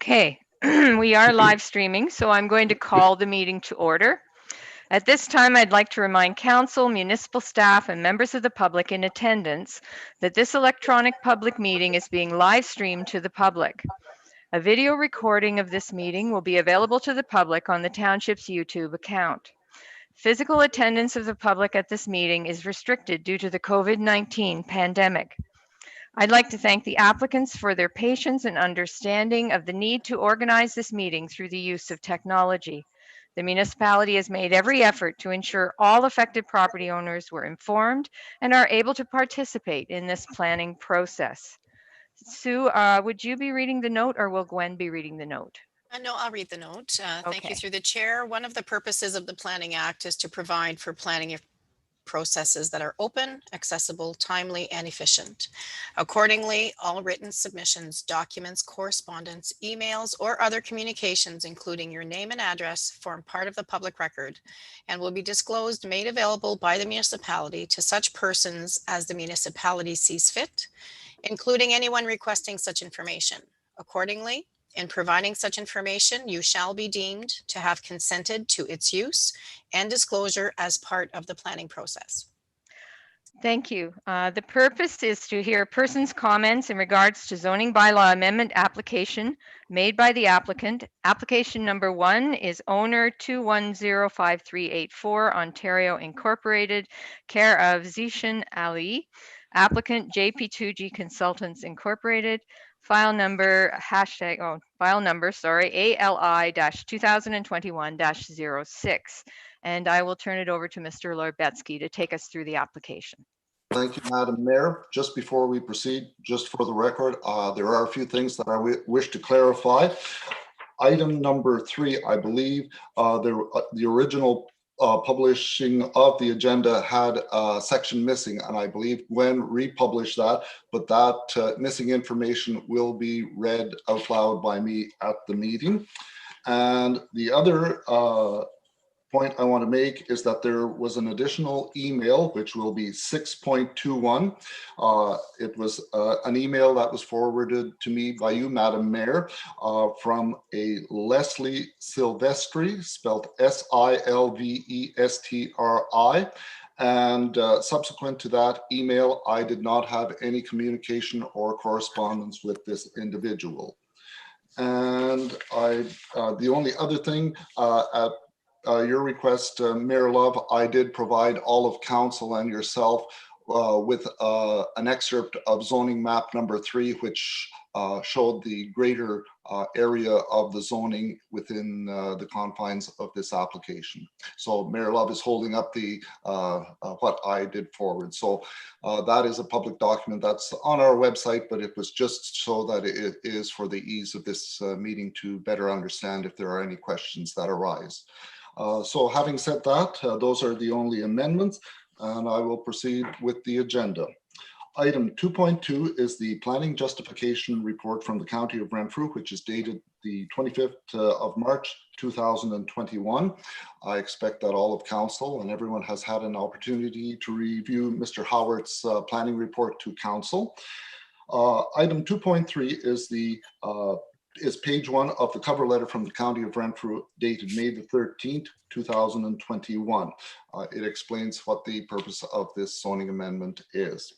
Okay, we are live streaming, so I'm going to call the meeting to order. At this time, I'd like to remind council, municipal staff, and members of the public in attendance that this electronic public meeting is being live streamed to the public. A video recording of this meeting will be available to the public on the township's YouTube account. Physical attendance of the public at this meeting is restricted due to the COVID-19 pandemic. I'd like to thank the applicants for their patience and understanding of the need to organize this meeting through the use of technology. The municipality has made every effort to ensure all affected property owners were informed and are able to participate in this planning process. Sue, would you be reading the note or will Gwen be reading the note? No, I'll read the note. Thank you Okay. through the chair. One of the purposes of the Planning Act is to provide for planning processes that are open, accessible, timely, and efficient. Accordingly, all written submissions, documents, correspondence, emails, or other communications, including your name and address, form part of the public record and will be disclosed, made available by the municipality to such persons as the municipality sees fit, including anyone requesting such information. Accordingly, in providing such information, you shall be deemed to have consented to its use and disclosure as part of the planning process. Thank you. The purpose is to hear a person's comments in regards to zoning bylaw amendment application made by the applicant. Application number 1 is owner 2105384 Ontario Incorporated, care of Zishan Ali. Applicant JP2G Consultants Incorporated. File number ALI-2021-06. And I will turn it over to Mr. Lorbetsky to take us through the application. Thank you, Madam Mayor. Just before we proceed, just for the record, there are a few things that I wish to clarify. Item number 3, I believe the original publishing of the agenda had a section missing, and I believe Gwen republished that, but that missing information will be read out loud by me at the meeting. And the other point I want to make is that there was an additional email, which will be 6.21. It was an email that was forwarded to me by you, Madam Mayor, from a Leslie Silvestri, spelled Silvestri. And subsequent to that email, I did not have any communication or correspondence with this individual. And the only other thing at your request, Mayor Love, I did provide all of council and yourself with an excerpt of zoning map number 3, which showed the greater area of the zoning within the confines of this application. So Mayor Love is holding up the what I did forward. So that is a public document that's on our website, but it was just so that it is for the ease of this meeting to better understand if there are any questions that arise. So having said that, those are the only amendments, and I will proceed with the agenda. Item 2.2 is the planning justification report from the County of Renfrew, which is dated the 25th of March 2021. I expect that all of council and everyone has had an opportunity to review Mr. Howard's planning report to council. Item 2.3 is page 1 of the cover letter from the County of Renfrew dated May the 13th, 2021. It explains what the purpose of this zoning amendment is.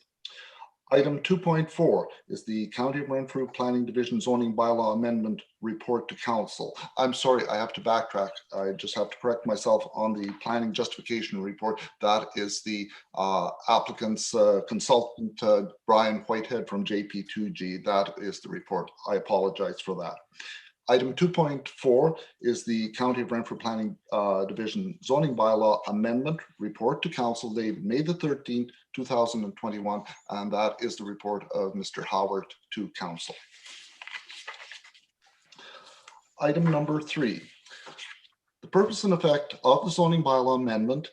Item 2.4 is the County of Renfrew Planning Division Zoning Bylaw Amendment Report to Council. I'm sorry, I have to backtrack. I just have to correct myself on the Planning Justification Report. That is the applicant's consultant, Brian Whitehead from JP2G. That is the report. I apologize for that. Item 2.4 is the County of Renfrew Planning Division Zoning Bylaw Amendment Report to Council dated May the 13th, 2021, and that is the report of Mr. Howard to Council. Item number 3. The purpose and effect of the zoning bylaw amendment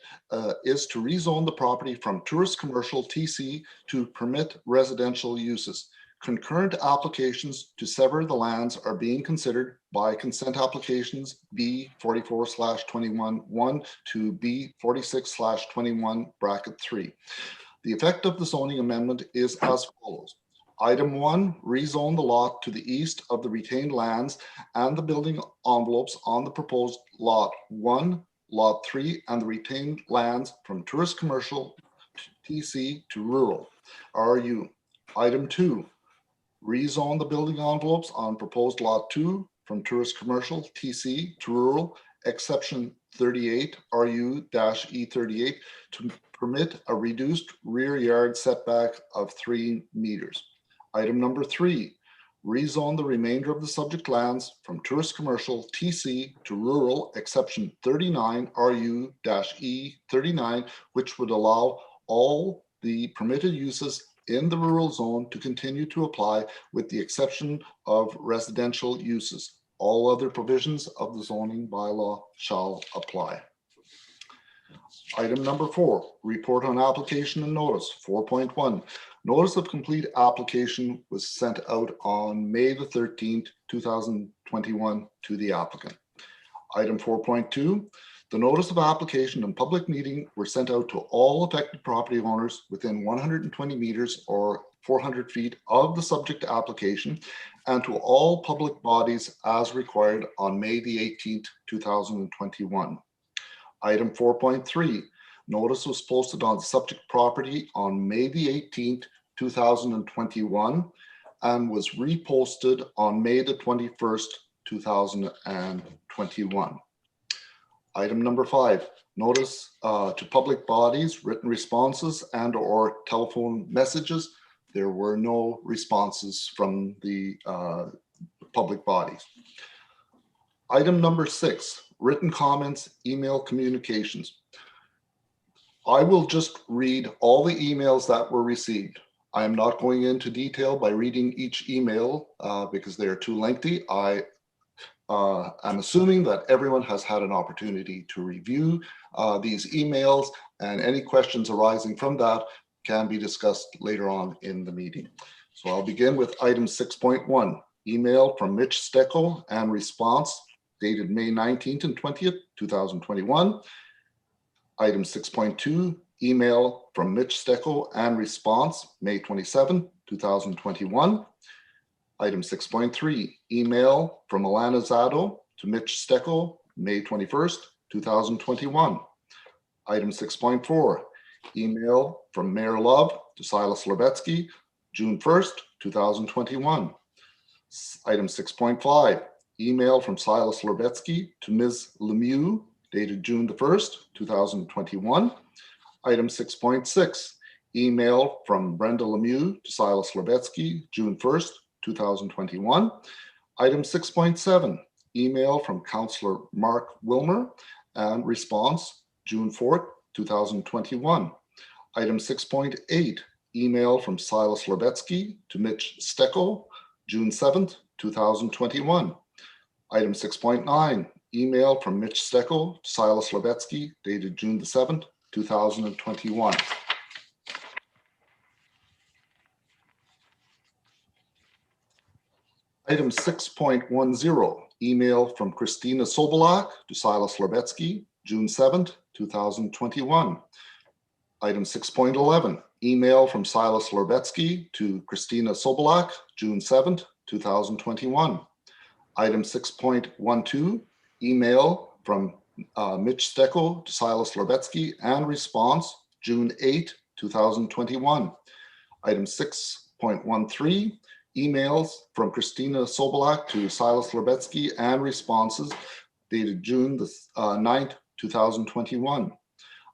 is to rezone the property from tourist commercial TC to permit residential uses. Concurrent applications to sever the lands are being considered by consent applications B44/21-1 to B46/21 (3). The effect of the zoning amendment is as follows. Item 1, rezone the lot to the east of the retained lands and the building envelopes on the proposed Lot 1, Lot 3, and the retained lands from tourist commercial TC to rural RU. Item 2, rezone the building envelopes on proposed Lot 2 from tourist commercial TC to rural, exception 38 RU-E38 to permit a reduced rear yard setback of 3 meters. Item number 3, rezone the remainder of the subject lands from tourist commercial TC to rural, exception 39 RU-E39, which would allow all the permitted uses in the rural zone to continue to apply with the exception of residential uses. All other provisions of the zoning bylaw shall apply. Item number 4, report on application and notice. 4.1, notice of complete application was sent out on May the 13th, 2021 to the applicant. Item 4.2, the notice of application and public meeting were sent out to all affected property owners within 120 meters or 400 feet of the subject application and to all public bodies as required on May the 18th, 2021. Item 4.3, notice was posted on the subject property on May the 18th, 2021 and was reposted on May the 21st, 2021. Item number 5, notice to public bodies, written responses and or telephone messages. There were no responses from the public bodies. Item number 6, written comments, email communications. I will just read all the emails that were received. I am not going into detail by reading each email because they are too lengthy. I'm assuming that everyone has had an opportunity to review these emails, and any questions arising from that can be discussed later on in the meeting. So I'll begin with item 6.1, email from Mitch Stecco and response dated May 19th and 20th, 2021. Item 6.2, email from Mitch Stecco and response May 27, 2021. Item 6.3, email from Alana Zado to Mitch Stecco, May 21st, 2021. Item 6.4, email from Mayor Love to Silas Lerbetsky, June 1st, 2021. Item 6.5, email from Silas Lerbetsky to Ms. Lemieux, dated June the 1st, 2021. Item 6.6, email from Brenda Lemieux to Silas Lerbetsky, June 1st, 2021. Item 6.7, email from Councillor Mark Wilmer and response June 4th, 2021. Item 6.8, email from Silas Lerbetsky to Mitch Stecco, June 7th, 2021. Item 6.9, email from Mitch Stecco to Silas Lerbetsky, dated June the 7th, 2021. Item 6.10, email from Christina Sobolak to Silas Lerbetsky, June 7th, 2021. Item 6.11, email from Silas Lerbetsky to Christina Sobolak, June 7th, 2021. Item 6.12, email from Mitch Stecco to Silas Lerbetsky and response June 8, 2021. Item 6.13, emails from Christina Sobolak to Silas Lerbetsky and responses dated June the 9th, 2021.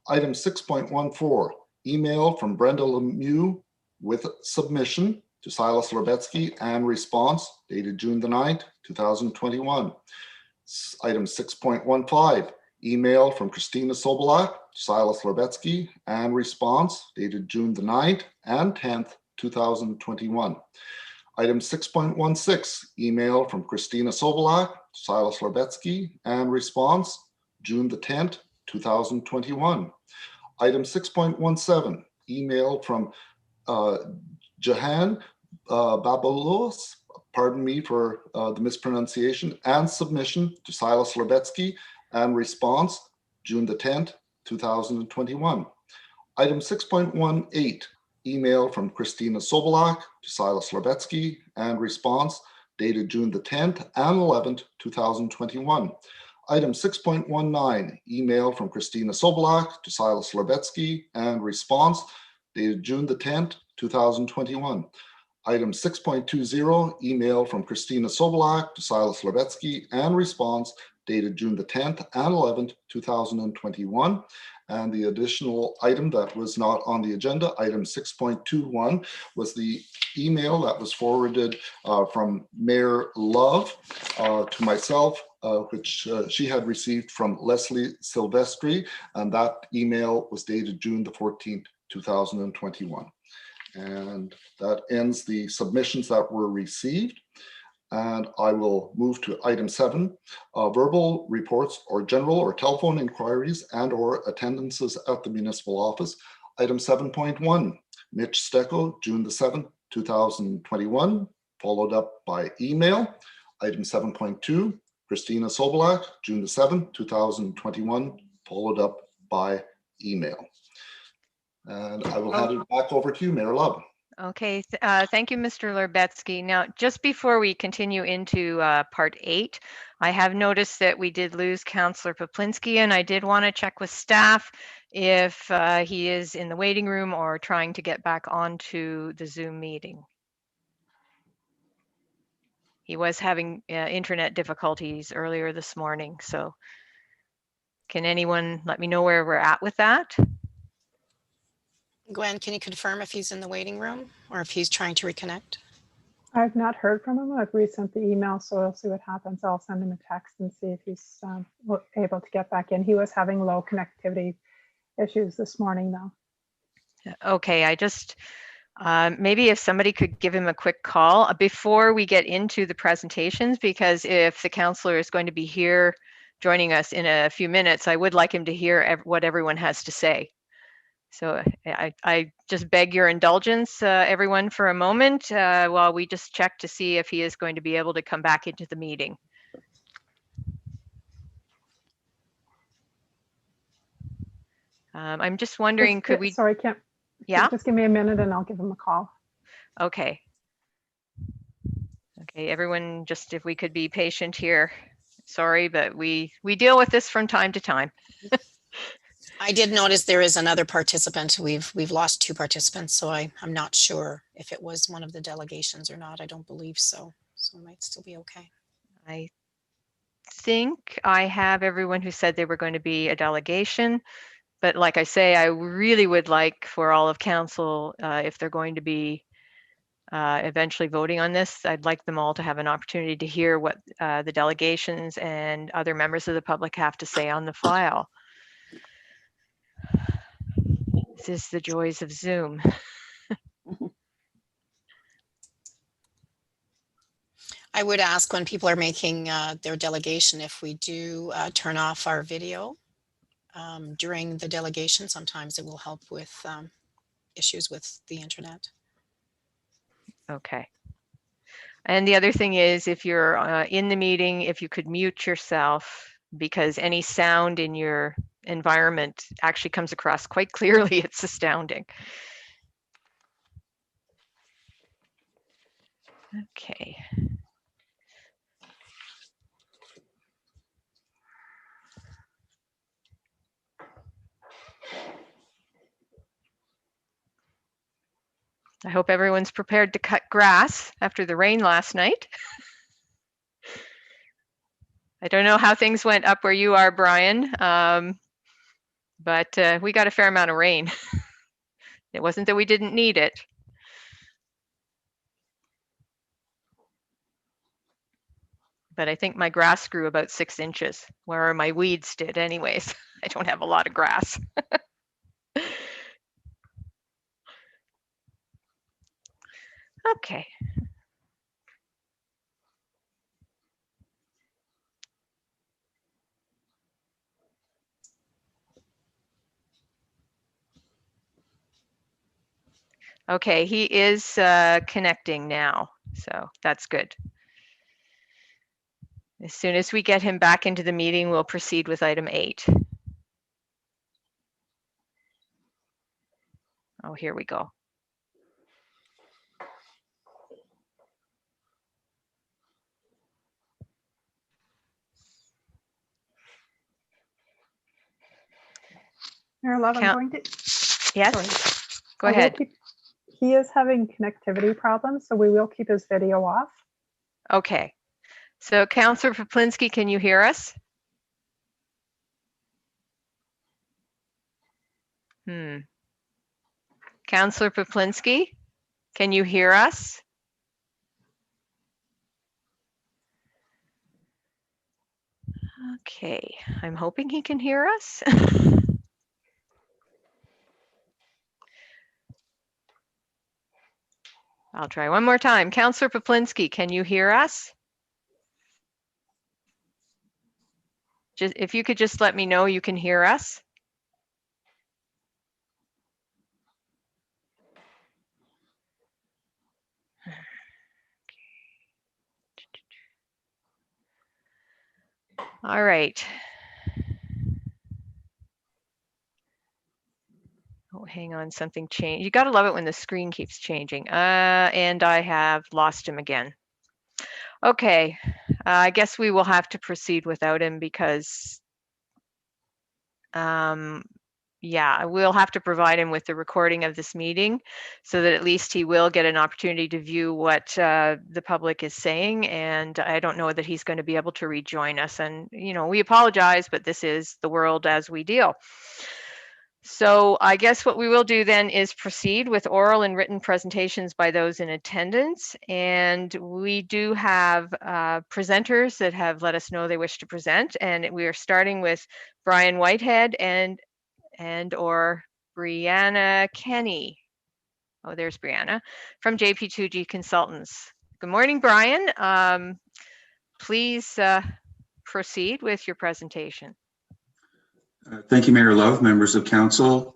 Item 6.14, email from Brenda Lemieux with submission to Silas Lerbetsky and response dated June the 9th, 2021. Item 6.15, email from Christina Sobolak to Silas Lerbetsky and response dated June the 9th and 10th, 2021. Item 6.16, email from Christina Sobolak to Silas Lerbetsky and response June the 10th, 2021. Item 6.17, email from Jahan Babalos, pardon me for the mispronunciation, and submission to Silas Lerbetsky and response June the 10th, 2021. Item 6.18, email from Christina Sobolak to Silas Lerbetsky, and response dated June the 10th and 11th, 2021. Item 6.19, email from Christina Sobolak to Silas Lerbetsky, and response dated June the 10th, 2021. Item 6.20, email from Christina Sobolak to Silas Lerbetsky, and response dated June the 10th and 11th, 2021. And the additional item that was not on the agenda, item 6.21, was the email that was forwarded from Mayor Love to myself, which she had received from Leslie Silvestri, and that email was dated June the 14th, 2021. And that ends the submissions that were received. And I will move to item 7, verbal reports or general or telephone inquiries and or attendances at the municipal office. Item 7.1, Mitch Stecco, June the 7th, 2021, followed up by email. Item 7.2, Christina Sobolak, June the 7th, 2021, followed up by email. And I will hand it back over to you, Mayor Love. Okay, thank you, Mr. Lerbetsky. Now, just before we continue into part 8, I have noticed that we did lose Councillor Poplinski, and I did want to check with staff if he is in the waiting room or trying to get back onto the Zoom meeting. He was having internet difficulties earlier this morning, so can anyone let me know where we're at with that? Gwen, can you confirm if he's in the waiting room or if he's trying to reconnect? I've not heard from him. I've resent the email, so we'll see what happens. I'll send him a text and see if he's able to get back in. He was having low connectivity issues this morning, though. Okay, I just, maybe if somebody could give him a quick call before we get into the presentations, because if the councillor is going to be here joining us in a few minutes, I would like him to hear what everyone has to say. So I just beg your indulgence, everyone, for a moment while we just check to see if he is going to be able to come back into the meeting. I'm just wondering, could we? Sorry, Kim. Yeah. Just give me a minute and I'll give him a call. Okay. Okay, everyone, just if we could be patient here. Sorry, but we deal with this from time to time. I did notice there is another participant. We've lost 2 participants, so I'm not sure if it was one of the delegations or not. I don't believe so. So it might still be okay. I think I have everyone who said they were going to be a delegation, but like I say, I really would like for all of council, if they're going to be eventually voting on this, I'd like them all to have an opportunity to hear what the delegations and other members of the public have to say on the file. This is the joys of Zoom. I would ask when people are making their delegation, if we do turn off our video during the delegation, sometimes it will help with issues with the internet. Okay. And the other thing is, if you're in the meeting, if you could mute yourself, because any sound in your environment actually comes across quite clearly. It's astounding. Okay. I hope everyone's prepared to cut grass after the rain last night. I don't know how things went up where you are, Brian, but we got a fair amount of rain. It wasn't that we didn't need it. But I think my grass grew about 6 inches, where my weeds did anyways. I don't have a lot of grass. Okay. Okay, he is connecting now, so that's good. As soon as we get him back into the meeting, we'll proceed with item 8. Oh, here we go. Mayor Love, I'm Count- going to. Yes, Sorry. go I will ahead. He is having connectivity problems, so we will keep his video off. Okay. So Councillor Poplinsky, can you hear us? Councillor Poplinsky, can you hear us? Okay, I'm hoping he can hear us. I'll try one more time. Councillor Poplinsky, can you hear us? Just, if you could just let me know you can hear us. All right. Oh, hang on, something changed. You got to love it when the screen keeps changing. And I have lost him again. Okay, I guess we will have to proceed without him because, yeah, we'll have to provide him with the recording of this meeting so that at least he will get an opportunity to view what the public is saying. And I don't know that he's going to be able to rejoin us. And, you know, we apologize, but this is the world as we deal. So I guess what we will do then is proceed with oral and written presentations by those in attendance. And we do have presenters that have let us know they wish to present. And we are starting with Brian Whitehead and or Brianna Kenny. Oh, there's Brianna from JP2G Consultants. Good morning, Brian. Please proceed with your presentation. Thank you, Mayor Love, members of council.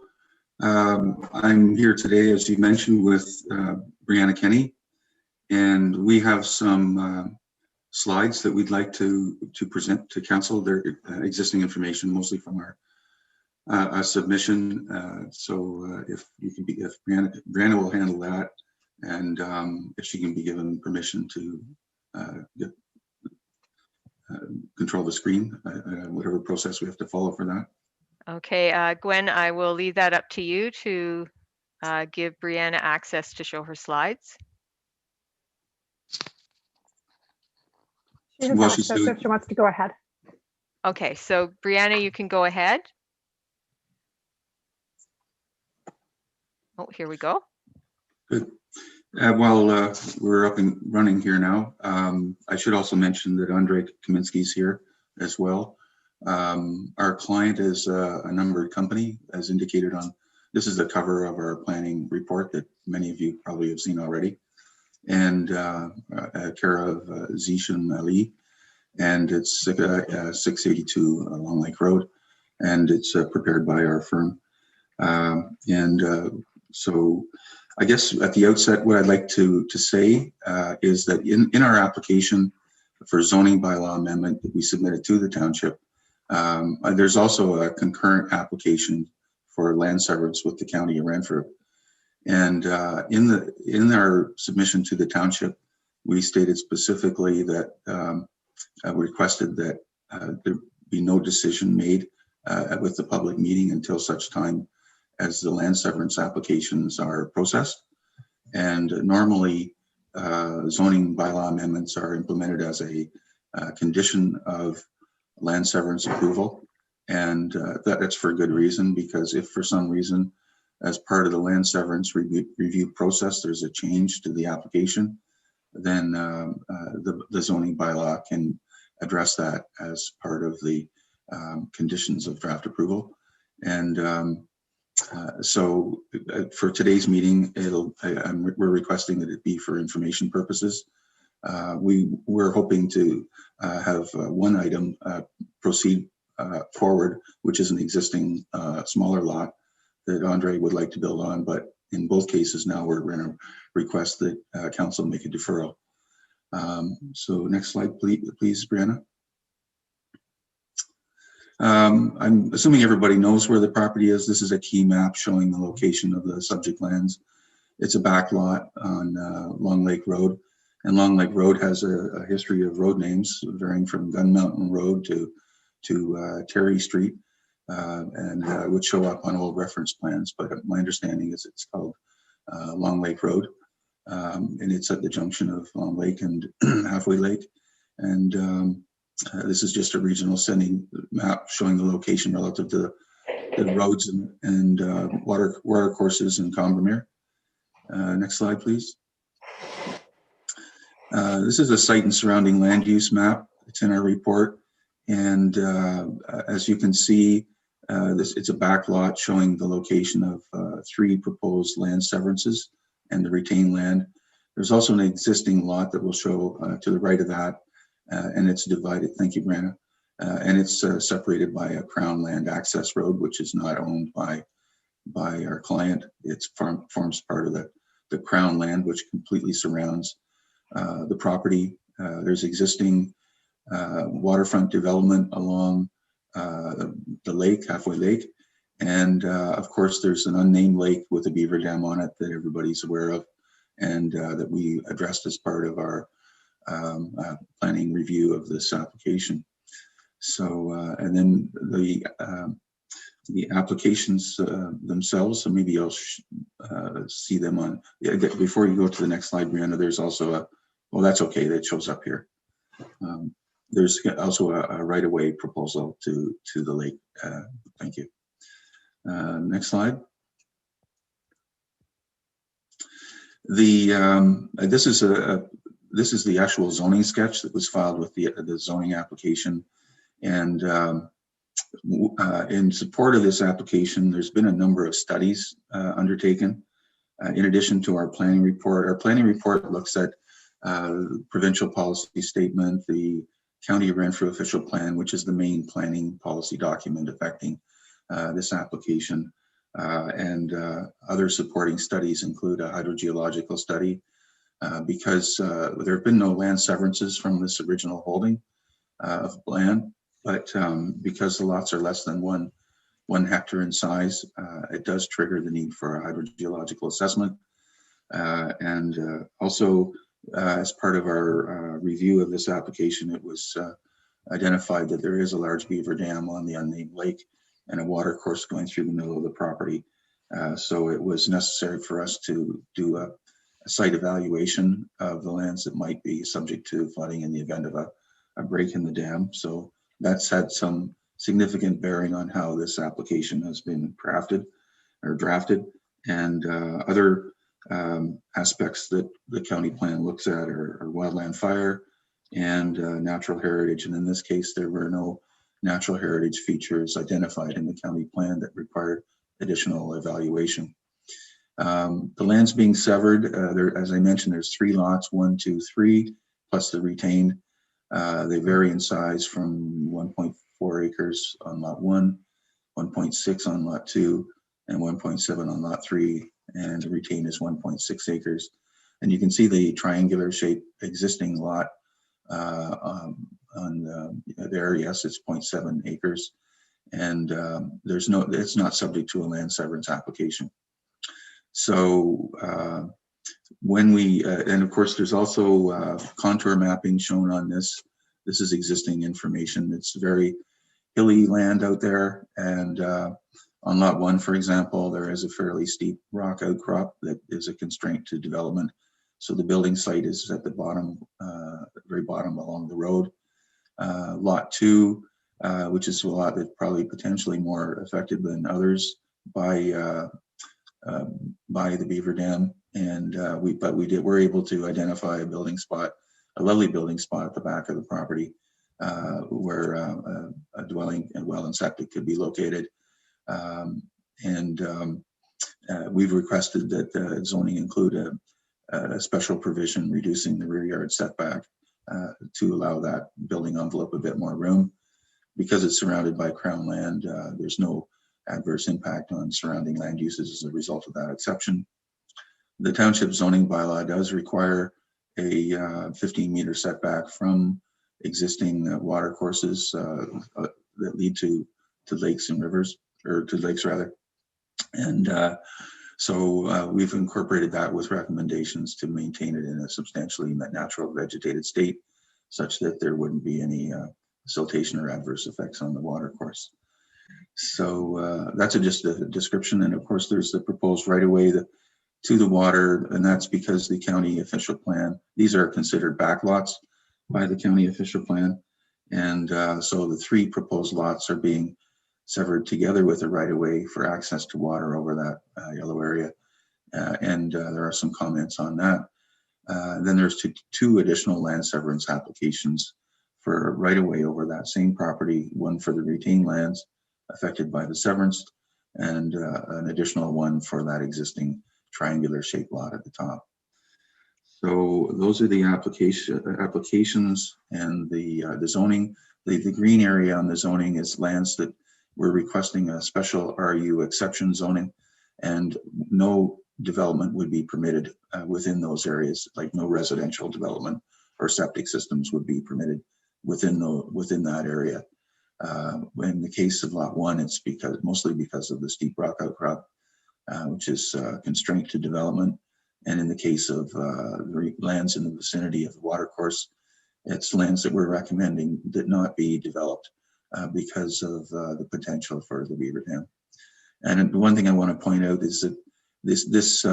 I'm here today, as you mentioned, with Brianna Kenny, and we have some slides that we'd like to present to council. They're existing information, mostly from our submission. So if you can be, if Brianna will handle that, and if she can be given permission to control the screen, whatever process we have to follow for that. Okay, Gwen, I will leave that up to you to give Brianna access to show her slides. She has Well, she's access doing- if she wants to go ahead. Okay, so Brianna, you can go ahead. Oh, here we go. Good. Well, we're up and running here now. I should also mention that Andre Kaminsky is here as well. Our client is a numbered company, as indicated on, this is the cover of our planning report that many of you probably have seen already, and care of Zishan Ali, and it's 682 Long Lake Road, and it's prepared by our firm. So I guess at the outset, what I'd like to say is that in our application for zoning bylaw amendment that we submitted to the township, there's also a concurrent application for land severance with the county of Renfrew. And in our submission to the township, we stated specifically that we requested that there be no decision made with the public meeting until such time as the land severance applications are processed. And normally zoning bylaw amendments are implemented as a condition of land severance approval. And that's for good reason, because if for some reason, as part of the land severance review process, there's a change to the application, then the zoning bylaw can address that as part of the conditions of draft approval. And so for today's meeting, we're requesting that it be for information purposes. We're hoping to have one item proceed forward, which is an existing smaller lot that Andre would like to build on. But in both cases now, we're going to request that council make a deferral. So next slide, please, Brianna. I'm assuming everybody knows where the property is. This is a key map showing the location of the subject lands. It's a back lot on Long Lake Road, and Long Lake Road has a history of road names varying from Gun Mountain Road to Terry Street. and would show up on old reference plans. But my understanding is it's called Long Lake Road, and it's at the junction of Long Lake and Halfway Lake. And this is just a regional sending map showing the location relative to the roads and water courses in Combermere. Next slide, please. This is a site and surrounding land use map. It's in our report. And as you can see, it's a back lot showing the location of 3 proposed land severances and the retained land. There's also an existing lot that will show to the right of that, and it's divided. Thank you, Brana. And it's separated by a Crown Land Access Road, which is not owned by our client. It forms part of the Crown land, which completely surrounds the property. There's existing waterfront development along the lake, Halfway Lake. And of course, there's an unnamed lake with a beaver dam on it that everybody's aware of, and that we addressed as part of our planning review of this application. So, and then the applications themselves, so maybe I'll see them on, before you go to the next slide, Brianna, there's also well, that's okay, that shows up here. There's also a right-of-way proposal to the lake. Thank you. Next slide. This is the actual zoning sketch that was filed with the zoning application. And in support of this application, there's been a number of studies undertaken in addition to our planning report. Our planning report looks at provincial policy statement, the County of Renfrew official plan, which is the main planning policy document affecting this application. And other supporting studies include a hydrogeological study, because there have been no land severances from this original holding of land, but because the lots are less than one hectare in size, it does trigger the need for a hydrogeological assessment. And also, as part of our review of this application, it was identified that there is a large beaver dam on the unnamed lake and a water course going through the middle of the property. So it was necessary for us to do a site evaluation of the lands that might be subject to flooding in the event of a break in the dam. So that's had some significant bearing on how this application has been crafted or drafted. And other aspects that the county plan looks at are wildland fire and natural heritage. And in this case, there were no natural heritage features identified in the county plan that required additional evaluation. The lands being severed, as I mentioned, there's 3 lots, 1, 2, 3, plus the retained. They vary in size from 1.4 acres on lot 1, 1.6 on lot 2, and 1.7 on lot 3, and the retained is 1.6 acres. And you can see the triangular shaped existing lot on there. Yes, it's 0.7 acres, and it's not subject to a land severance application. So when we, and of course, there's also contour mapping shown on this. This is existing information. It's very hilly land out there, and on lot 1, for example, there is a fairly steep rock outcrop that is a constraint to development. So the building site is at the bottom, very bottom along the road. Lot 2, which is a lot that's probably potentially more affected than others by the beaver dam, and we're able to identify a building spot, a lovely building spot at the back of the property, where a dwelling and well and septic could be located. We've requested that zoning include a special provision reducing the rear yard setback to allow that building envelope a bit more room. Because it's surrounded by Crown land, there's no adverse impact on surrounding land uses as a result of that exception. The township zoning bylaw does require a 15-meter setback from existing water courses that lead to lakes and rivers, or to lakes rather. And so we've incorporated that with recommendations to maintain it in a substantially natural vegetated state, such that there wouldn't be any siltation or adverse effects on the water course. So that's just a description. And of course, there's the proposed right-of-way to the water, and that's because the county official plan, these are considered back lots by the county official plan. And so the 3 proposed lots are being severed together with a right-of-way for access to water over that yellow area. And there are some comments on that. Then there's two additional land severance applications for right-of-way over that same property, one for the retained lands affected by the severance, and an additional one for that existing triangular shaped lot at the top. So those are the applications and the zoning. The green area on the zoning is lands that we're requesting a special RU exception zoning, and no development would be permitted within those areas, like no residential development or septic systems would be permitted within that area. In the case of lot 1, it's mostly because of the steep rock outcrop, which is constraint to development. And in the case of lands in the vicinity of the watercourse, it's lands that we're recommending that not be developed because of the potential for the beaver dam. And one thing I want to point out is that this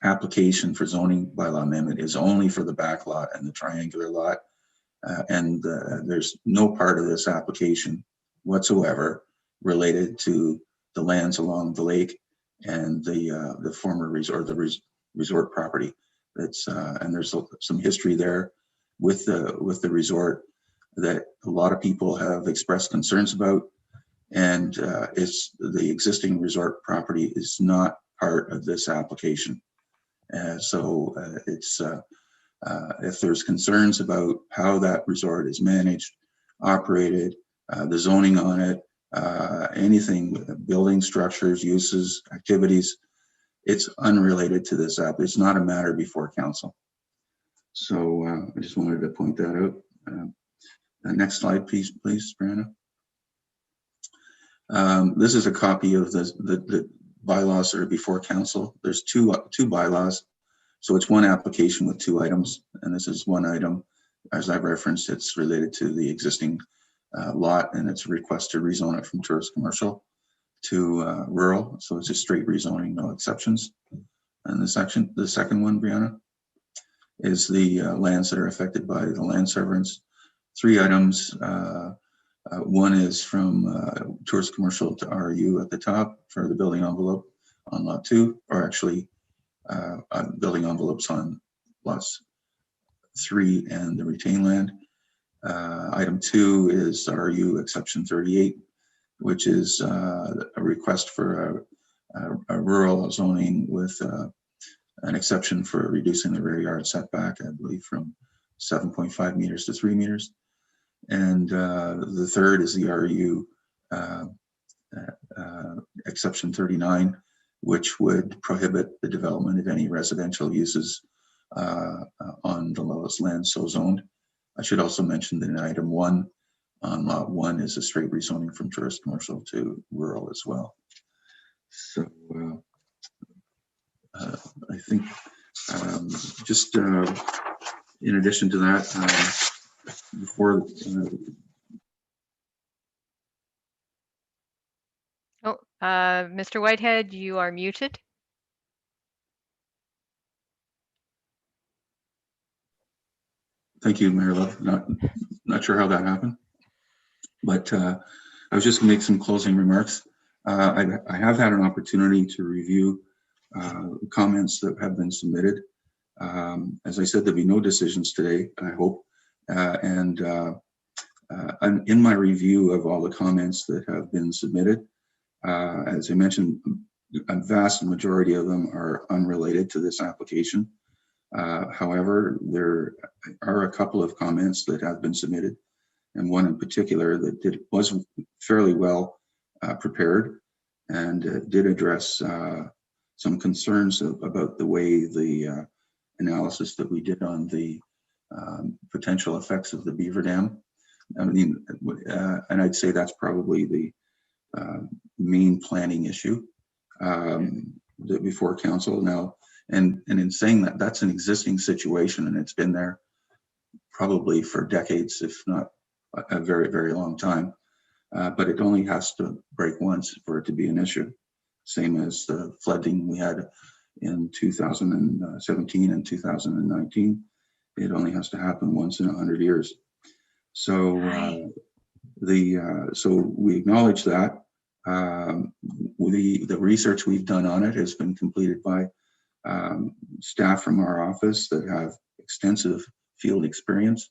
application for zoning bylaw amendment is only for the back lot and the triangular lot. And there's no part of this application whatsoever related to the lands along the lake and the former resort, the resort property. And there's some history there with the resort that a lot of people have expressed concerns about. And it's the existing resort property is not part of this application. So it's if there's concerns about how that resort is managed, operated, the zoning on it, anything, building structures, uses, activities, it's unrelated to this app. It's not a matter before council. So I just wanted to point that out. Next slide, please, Brianna. This is a copy of the bylaws that are before council. There's two bylaws. So it's one application with 2 items, and this is one item. As I've referenced, it's related to the existing lot, and it's a request to rezone it from tourist commercial to rural. So it's a straight rezoning, no exceptions. And the second one, Brianna, is the lands that are affected by the land severance. 3 items. One is from tourist commercial to RU at the top for the building envelope on lot 2, or actually building envelopes on lots 3 and the retained land. Item 2 is RU exception 38, which is a request for a rural zoning with an exception for reducing the rear yard setback, I believe, from 7.5 meters to 3 meters. And the third is the RU exception 39, which would prohibit the development of any residential uses on the lowest land so zoned. I should also mention that in item 1 on lot 1 is a straight rezoning from tourist commercial to rural as well. So I think just in addition to that, before Mr. Whitehead, you are muted. Thank you, Mayor Love. Not sure how that happened, but I was just going to make some closing remarks. I have had an opportunity to review comments that have been submitted. As I said, there'll be no decisions today, I hope. And in my review of all the comments that have been submitted, as I mentioned, a vast majority of them are unrelated to this application. However, there are a couple of comments that have been submitted, and one in particular that was fairly well prepared and did address some concerns about the way the analysis that we did on the potential effects of the beaver dam. I mean, and I'd say that's probably the main planning issue before council now. And in saying that, that's an existing situation, and it's been there probably for decades, if not a very, very long time. but it only has to break once for it to be an issue. Same as the flooding we had in 2017 and 2019. It only has to happen once in 100 years. So so we acknowledge that. The research we've done on it has been completed by staff from our office that have extensive field experience.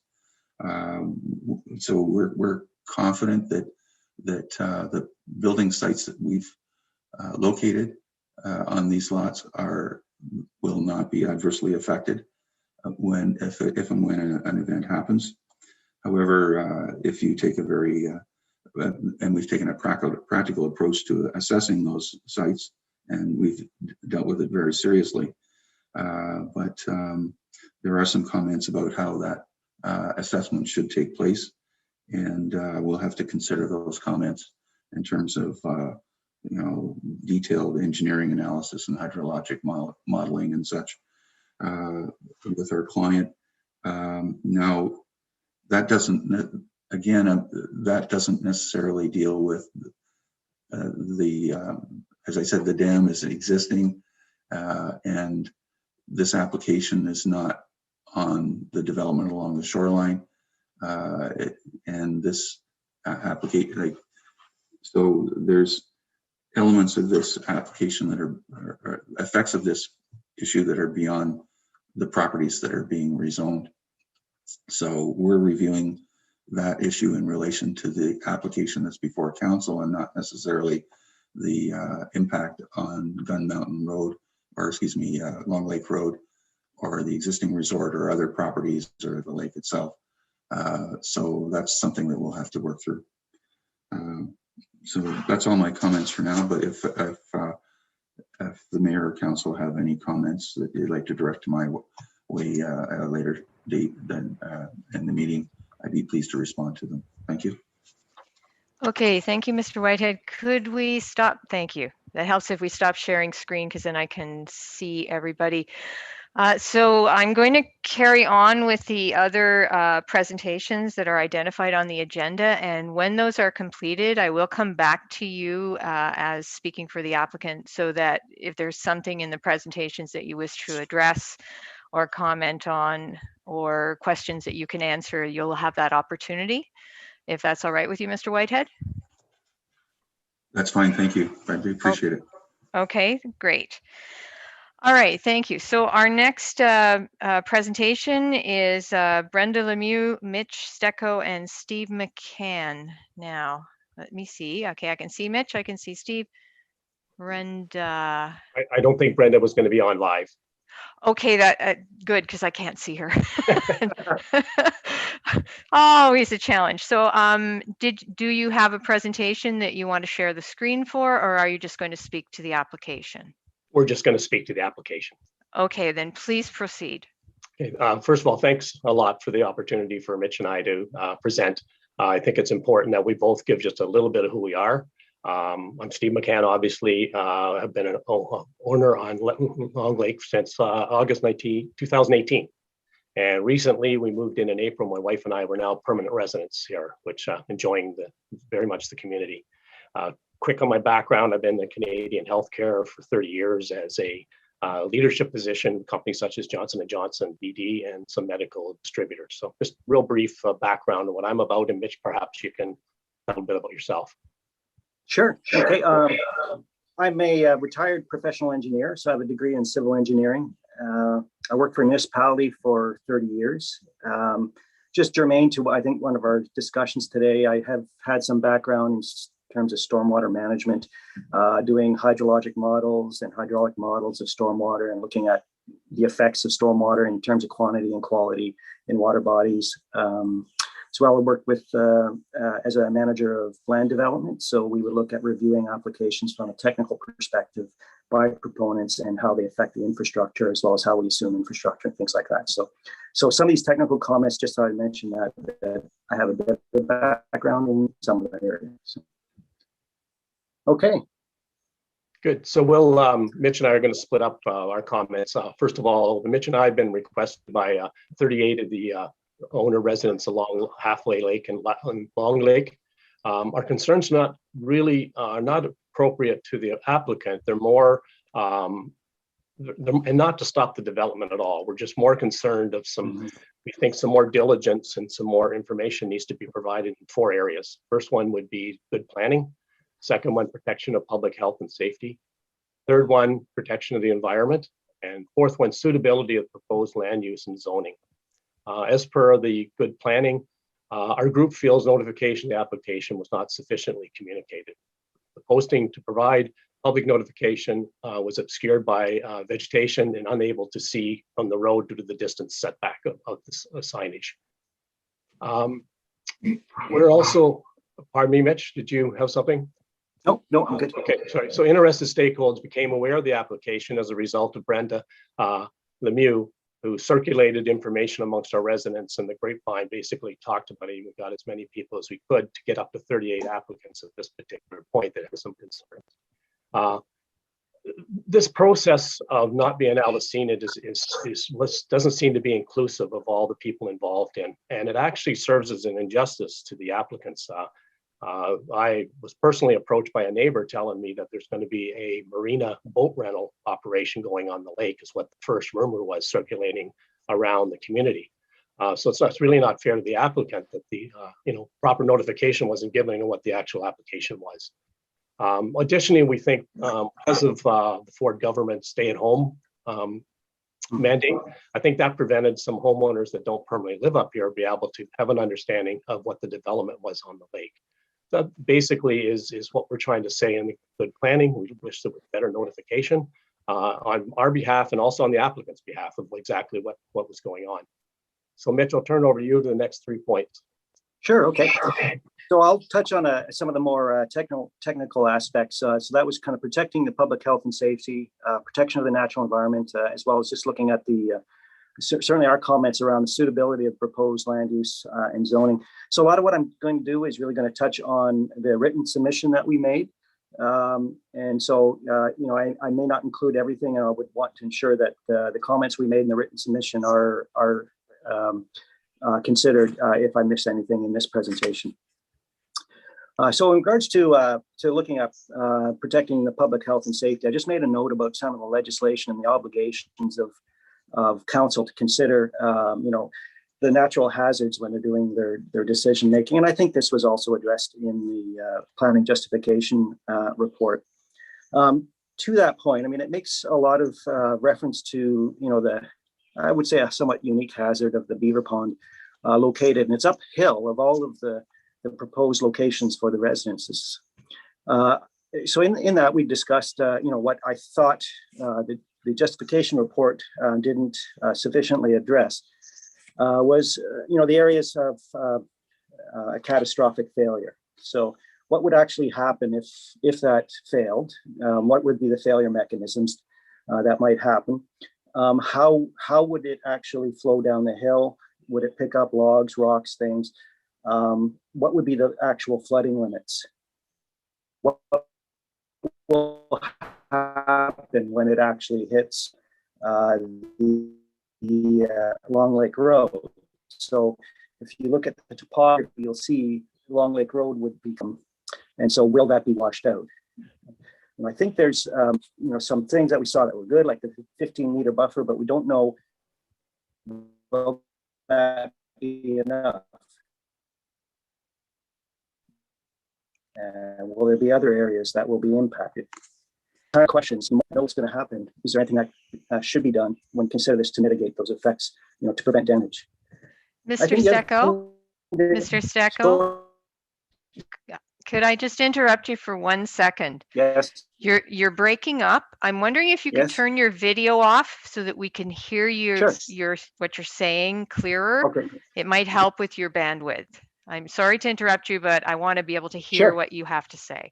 So we're confident that the building sites that we've located on these lots will not be adversely affected if and when an event happens. However, if you take a very and we've taken a practical approach to assessing those sites, and we've dealt with it very seriously. But there are some comments about how that assessment should take place, and we'll have to consider those comments in terms of detailed engineering analysis and hydrologic modeling and such with our client. Now, that doesn't necessarily deal with as I said, the dam is existing, and this application is not on the development along the shoreline, and this application, so there's elements of this application that are effects of this issue that are beyond the properties that are being rezoned. So we're reviewing that issue in relation to the application that's before council, and not necessarily the impact on Gun Mountain Road, or Long Lake Road, or the existing resort, or other properties, or the lake itself. So that's something that we'll have to work through. So that's all my comments for now. But if the mayor or council have any comments that you'd like to direct to my way at a later date than in the meeting, I'd be pleased to respond to them. Thank you. Okay, thank you, Mr. Whitehead. Could we stop? Thank you. That helps if we stop sharing screen, because then I can see everybody. So I'm going to carry on with the other presentations that are identified on the agenda. And when those are completed, I will come back to you as speaking for the applicant, so that if there's something in the presentations that you wish to address or comment on, or questions that you can answer, you'll have that opportunity, if that's all right with you, Mr. Whitehead. That's fine. Thank you. I do appreciate it. Okay, great. All right, thank you. So our next presentation is Brenda Lemieux, Mitch Stecco, and Steve McCann. Now, let me see. Okay, I can see Mitch, I can see Steve. Brenda. I don't think Brenda was going to be on live. Okay, that good, because I can't see her. Always a challenge. So do you have a presentation that you want to share the screen for, or are you just going to speak to the application? We're just going to speak to the application. Okay, then please proceed. Okay, first of all, thanks a lot for the opportunity for Mitch and I to present. I think it's important that we both give just a little bit of who we are. I'm Steve McCann, obviously. I've been an owner on Long Lake since August 2018. And recently we moved in April. My wife and I were now permanent residents here, which enjoying very much the community. Quick on my background, I've been in Canadian healthcare for 30 years as a leadership position, companies such as Johnson & Johnson, BD, and some medical distributors. So just real brief background on what I'm about, and Mitch, perhaps you can tell a bit about yourself. Sure. Okay. I'm a retired professional engineer, so I have a degree in civil engineering. I worked for a municipality for 30 years. Just germane to, I think, one of our discussions today, I have had some background in terms of stormwater management, doing hydrologic models and hydraulic models of stormwater, and looking at the effects of stormwater in terms of quantity and quality in water bodies. As well, I worked with as a manager of land development. So we would look at reviewing applications from a technical perspective by proponents and how they affect the infrastructure, as well as how we assume infrastructure and things like that. So some of these technical comments, just thought I'd mention that I have a bit of background in some of that area. So. Okay. Good. So we'll, Mitch and I are going to split up our comments. First of all, Mitch and I have been requested by 38 of the owner residents along Halfway Lake and Long Lake Our concerns not really are not appropriate to the applicant. They're more and not to stop the development at all. We're just more concerned of some, we think some more diligence and some more information needs to be provided in 4 areas. First one would be good planning. Second one, protection of public health and safety. Third one, protection of the environment. And fourth one, suitability of proposed land use and zoning. As per the good planning, our group feels notification of the application was not sufficiently communicated. The posting to provide public notification was obscured by vegetation and unable to see from the road due to the distance setback of the signage. We're also, pardon me, Mitch, did you have something? No, I'm good. Okay, sorry. So interested stakeholders became aware of the application as a result of Brenda Lemieux, who circulated information amongst our residents, and the grapevine basically talked about it. We got as many people as we could to get up to 38 applicants at this particular point that had some concerns. This process of not being able to see it doesn't seem to be inclusive of all the people involved in, and it actually serves as an injustice to the applicants. I was personally approached by a neighbor telling me that there's going to be a marina boat rental operation going on the lake, is what the first rumor was circulating around the community. So it's really not fair to the applicant that the proper notification wasn't given on what the actual application was. Additionally, we think because of the Ford government stay-at-home mandate, I think that prevented some homeowners that don't permanently live up here be able to have an understanding of what the development was on the lake. That basically is what we're trying to say in the good planning. We wish there was better notification on our behalf and also on the applicant's behalf of exactly what was going on. So Mitch, I'll turn it over to you to the next 3 points. Sure, okay. So I'll touch on some of the more technical aspects. So that was kind of protecting the public health and safety, protection of the natural environment, as well as just looking at the certainly our comments around the suitability of proposed land use and zoning. So a lot of what I'm going to do is really going to touch on the written submission that we made. And so, I may not include everything, and I would want to ensure that the comments we made in the written submission are considered if I missed anything in this presentation. So in regards to looking at protecting the public health and safety, I just made a note about some of the legislation and the obligations of council to consider, the natural hazards when they're doing their decision making. And I think this was also addressed in the planning justification report. To that point, I mean, it makes a lot of reference to, I would say a somewhat unique hazard of the beaver pond located, and it's uphill of all of the proposed locations for the residences. So in that we discussed, what I thought the justification report didn't sufficiently address was, the areas of a catastrophic failure. So what would actually happen if that failed? What would be the failure mechanisms that might happen? How would it actually flow down the hill? Would it pick up logs, rocks, things? What would be the actual flooding limits? What will happen when it actually hits the Long Lake Road? So if you look at the topography, you'll see Long Lake Road would become, and so will that be washed out? And I think there's some things that we saw that were good, like the 15-meter buffer, but we don't know will that be enough. And will there be other areas that will be impacted? Questions, you know what's going to happen. Is there anything that should be done when consider this to mitigate those effects, to prevent damage? Mr. Stecco, could I just interrupt you for 1 second? Yes. You're breaking up. I'm wondering if you could turn your video off so that we can hear what you're saying clearer. Okay. It might help with your bandwidth. I'm sorry to interrupt you, but I want to be able to hear what you have to say.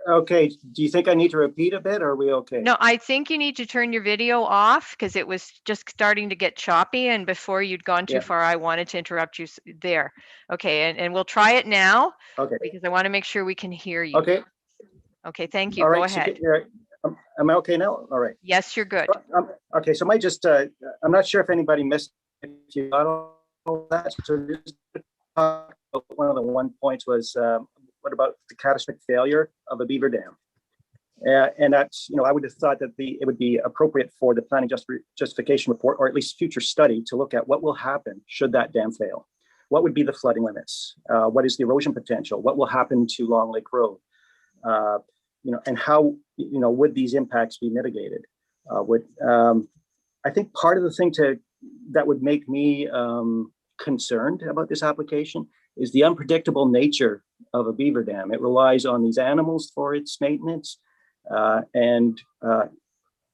Okay. Do you think I need to repeat a bit, or are we okay? No, I think you need to turn your video off because it was just starting to get choppy, and before you'd gone too far, I wanted to interrupt you there. Okay, and we'll try it now. Okay. Because I want to make sure we can hear you. Okay. Okay, thank you. All right, go ahead. Am I okay now? All right. Yes, you're good. Okay, so I just, I'm not sure if anybody missed, if you got all that. So just talk one of the one points was, what about the catastrophic failure of a beaver dam? And that's, I would have thought that it would be appropriate for the planning justification report, or at least future study, to look at what will happen should that dam fail. What would be the flooding limits? What is the erosion potential? What will happen to Long Lake Road? And how, would these impacts be mitigated? I think part of the thing that would make me concerned about this application is the unpredictable nature of a beaver dam. It relies on these animals for its maintenance.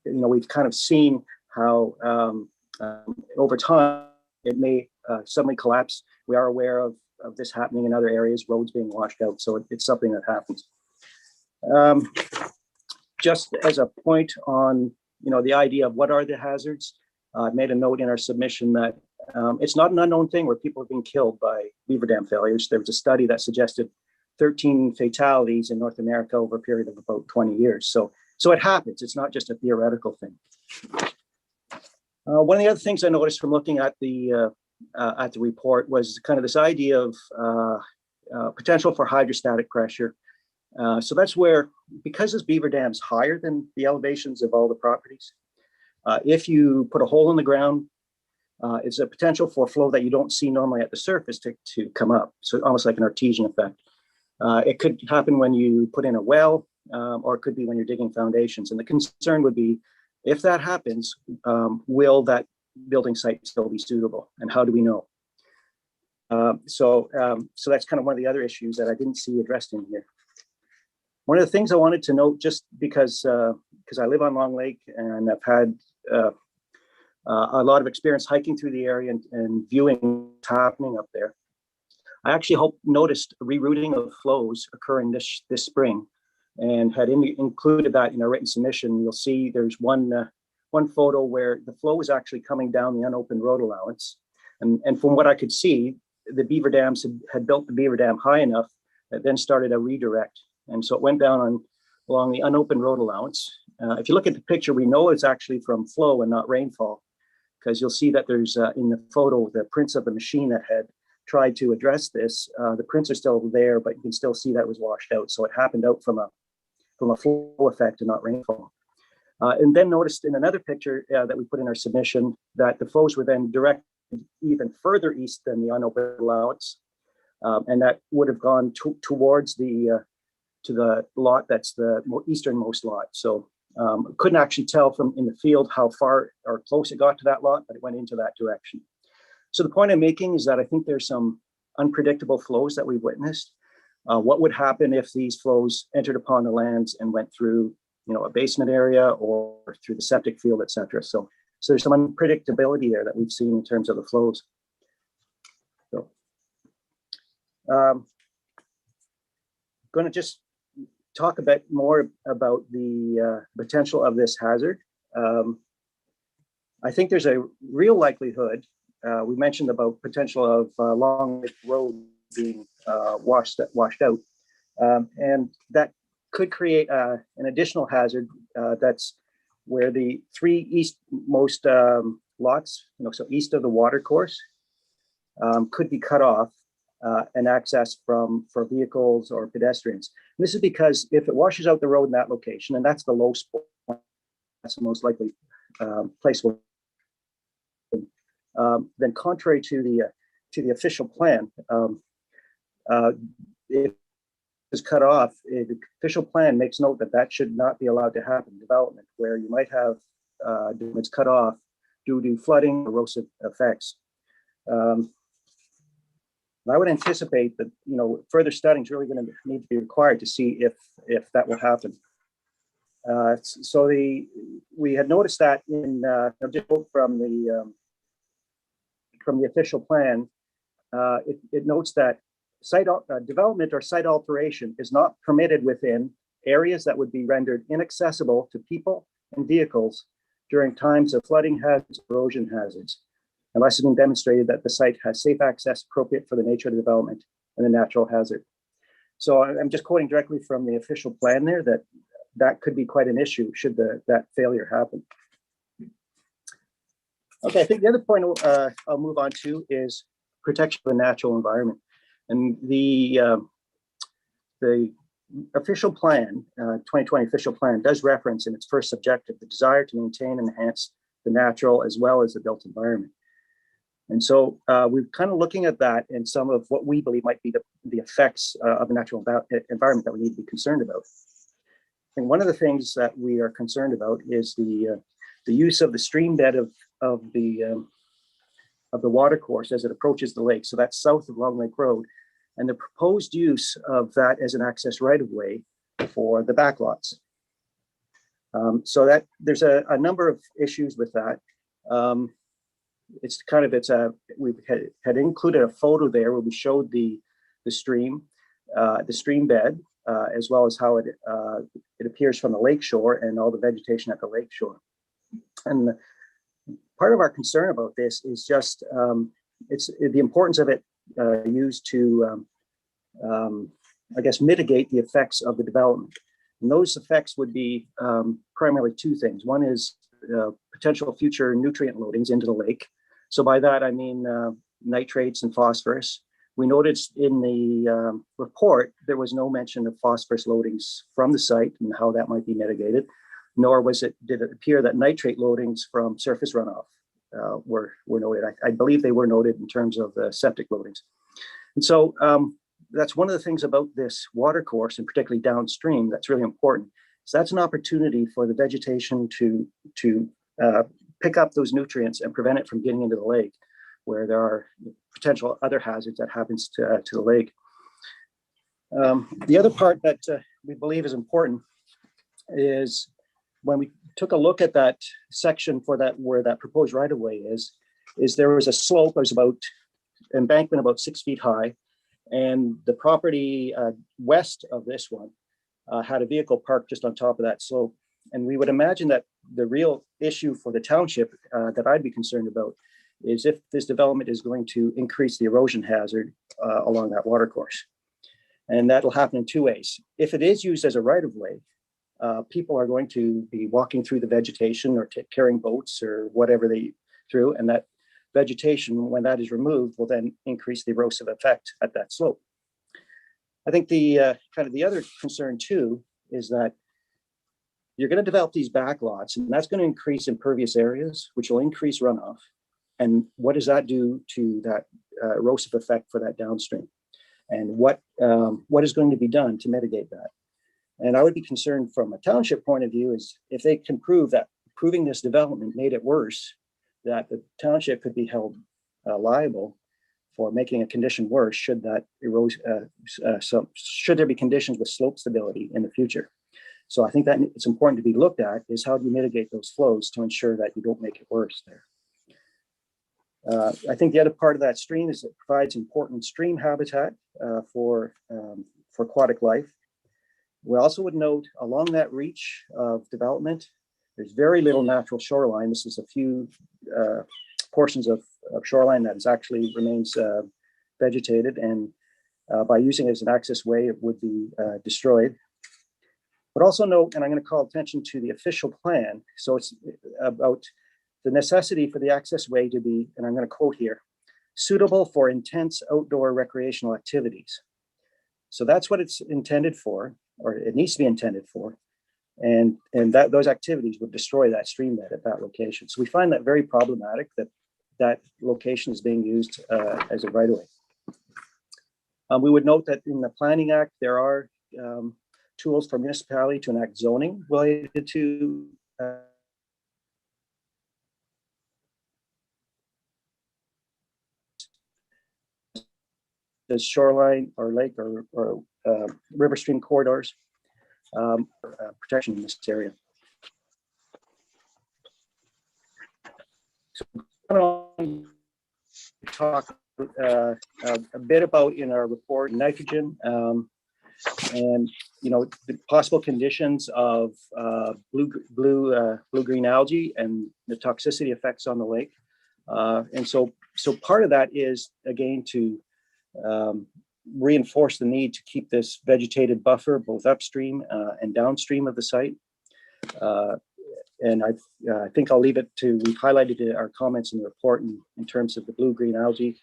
We've kind of seen how over time it may suddenly collapse. We are aware of this happening in other areas, roads being washed out. So it's something that happens. Just as a point on, the idea of what are the hazards, I made a note in our submission that it's not an unknown thing where people have been killed by beaver dam failures. There was a study that suggested 13 fatalities in North America over a period of about 20 years. So it happens. It's not just a theoretical thing. One of the other things I noticed from looking at the report was kind of this idea of potential for hydrostatic pressure. So that's where, because this beaver dam is higher than the elevations of all the properties, if you put a hole in the ground, it's a potential for flow that you don't see normally at the surface to come up. So almost like an artesian effect. It could happen when you put in a well, or it could be when you're digging foundations. And the concern would be, if that happens, will that building site still be suitable? And how do we know? So that's kind of one of the other issues that I didn't see addressed in here. One of the things I wanted to note, just because I live on Long Lake and I've had a lot of experience hiking through the area and viewing what's happening up there. I actually noticed rerouting of flows occurring this spring, and had included that in our written submission. You'll see there's one photo where the flow was actually coming down the unopened road allowance, and from what I could see, the beaver dams had built the beaver dam high enough that then started a redirect, and so it went down along the unopened road allowance. If you look at the picture, we know it's actually from flow and not rainfall, because you'll see that there's in the photo the prints of the machine that had tried to address this. The prints are still there, but you can still see that it was washed out. So it happened out from a flow effect and not rainfall. And then noticed in another picture that we put in our submission that the flows were then directed even further east than the unopened allowance, and that would have gone towards to the lot that's the easternmost lot. So couldn't actually tell from in the field how far or close it got to that lot, but it went into that direction. So the point I'm making is that I think there's some unpredictable flows that we've witnessed. What would happen if these flows entered upon the lands and went through, a basement area or through the septic field, et cetera. So there's some unpredictability there that we've seen in terms of the flows. So, going to just talk a bit more about the potential of this hazard. I think there's a real likelihood. We mentioned about potential of Long Lake Road being washed out, and that could create an additional hazard. That's where the three eastmost lots, so east of the water course, could be cut off and accessed for vehicles or pedestrians. And this is because if it washes out the road in that location, and that's the low spot, that's the most likely place. Then contrary to the official plan, if it's cut off, the official plan makes note that should not be allowed to happen. Development where you might have it's cut off due to flooding, erosive effects. I would anticipate that further studying is really going to need to be required to see if that will happen. So we had noticed that in just from the official plan, it notes that site development or site alteration is not permitted within areas that would be rendered inaccessible to people and vehicles during times of flooding hazards, erosion hazards, unless it's been demonstrated that the site has safe access appropriate for the nature of the development and the natural hazard. So I'm just quoting directly from the official plan there that could be quite an issue should that failure happen. Okay, I think the other point I'll move on to is protection of the natural environment. And the official plan, 2020 official plan, does reference in its first objective the desire to maintain and enhance the natural as well as the built environment. And so we're kind of looking at that and some of what we believe might be the effects of the natural environment that we need to be concerned about. And one of the things that we are concerned about is the use of the stream bed of the water course as it approaches the lake. So that's south of Long Lake Road, and the proposed use of that as an access right of way for the backlots. So that there's a number of issues with that. We had included a photo there where we showed the stream bed, as well as how it appears from the lake shore and all the vegetation at the lake shore. And part of our concern about this is just it's the importance of it used to, I guess, mitigate the effects of the development. And those effects would be primarily two things. One is potential future nutrient loadings into the lake. So by that, I mean nitrates and phosphorus. We noticed in the report, there was no mention of phosphorus loadings from the site and how that might be mitigated, nor did it appear that nitrate loadings from surface runoff were noted. I believe they were noted in terms of the septic loadings. And so that's one of the things about this water course, and particularly downstream, that's really important. So that's an opportunity for the vegetation to pick up those nutrients and prevent it from getting into the lake, where there are potential other hazards that happens to the lake. The other part that we believe is important is when we took a look at that section for that where that proposed right of way is there was a slope. It was about embankment about 6 feet high, and the property west of this one had a vehicle parked just on top of that slope. And we would imagine that the real issue for the township that I'd be concerned about is if this development is going to increase the erosion hazard along that water course. And that'll happen in two ways. If it is used as a right of way, people are going to be walking through the vegetation or carrying boats or whatever they through, and that vegetation, when that is removed, will then increase the erosive effect at that slope. I think the kind of the other concern too is that you're going to develop these backlots, and that's going to increase impervious areas, which will increase runoff. And what does that do to that erosive effect for that downstream? And what is going to be done to mitigate that? And I would be concerned from a township point of view is if they can prove that proving this development made it worse, that the township could be held liable for making a condition worse should that should there be conditions with slope stability in the future. So I think that it's important to be looked at is how do you mitigate those flows to ensure that you don't make it worse there. I think the other part of that stream is it provides important stream habitat for aquatic life. We also would note along that reach of development, there's very little natural shoreline. This is a few portions of shoreline that is actually remains vegetated, and by using it as an access way, it would be destroyed. But also note, and I'm going to call attention to the official plan. So it's about the necessity for the access way to be, and I'm going to quote here, suitable for intense outdoor recreational activities. So that's what it's intended for, or it needs to be intended for. And that those activities would destroy that stream bed at that location. So we find that very problematic that that location is being used as a right of way. We would note that in the Planning Act, there are tools for municipality to enact zoning related to the shoreline or lake or river stream corridors, protection in this area. So I'm going to talk a bit about in our report nitrogen and the possible conditions of blue-green algae and the toxicity effects on the lake. And so part of that is again to reinforce the need to keep this vegetated buffer both upstream and downstream of the site. And I think I'll leave it to, we've highlighted our comments in the report in terms of the blue-green algae,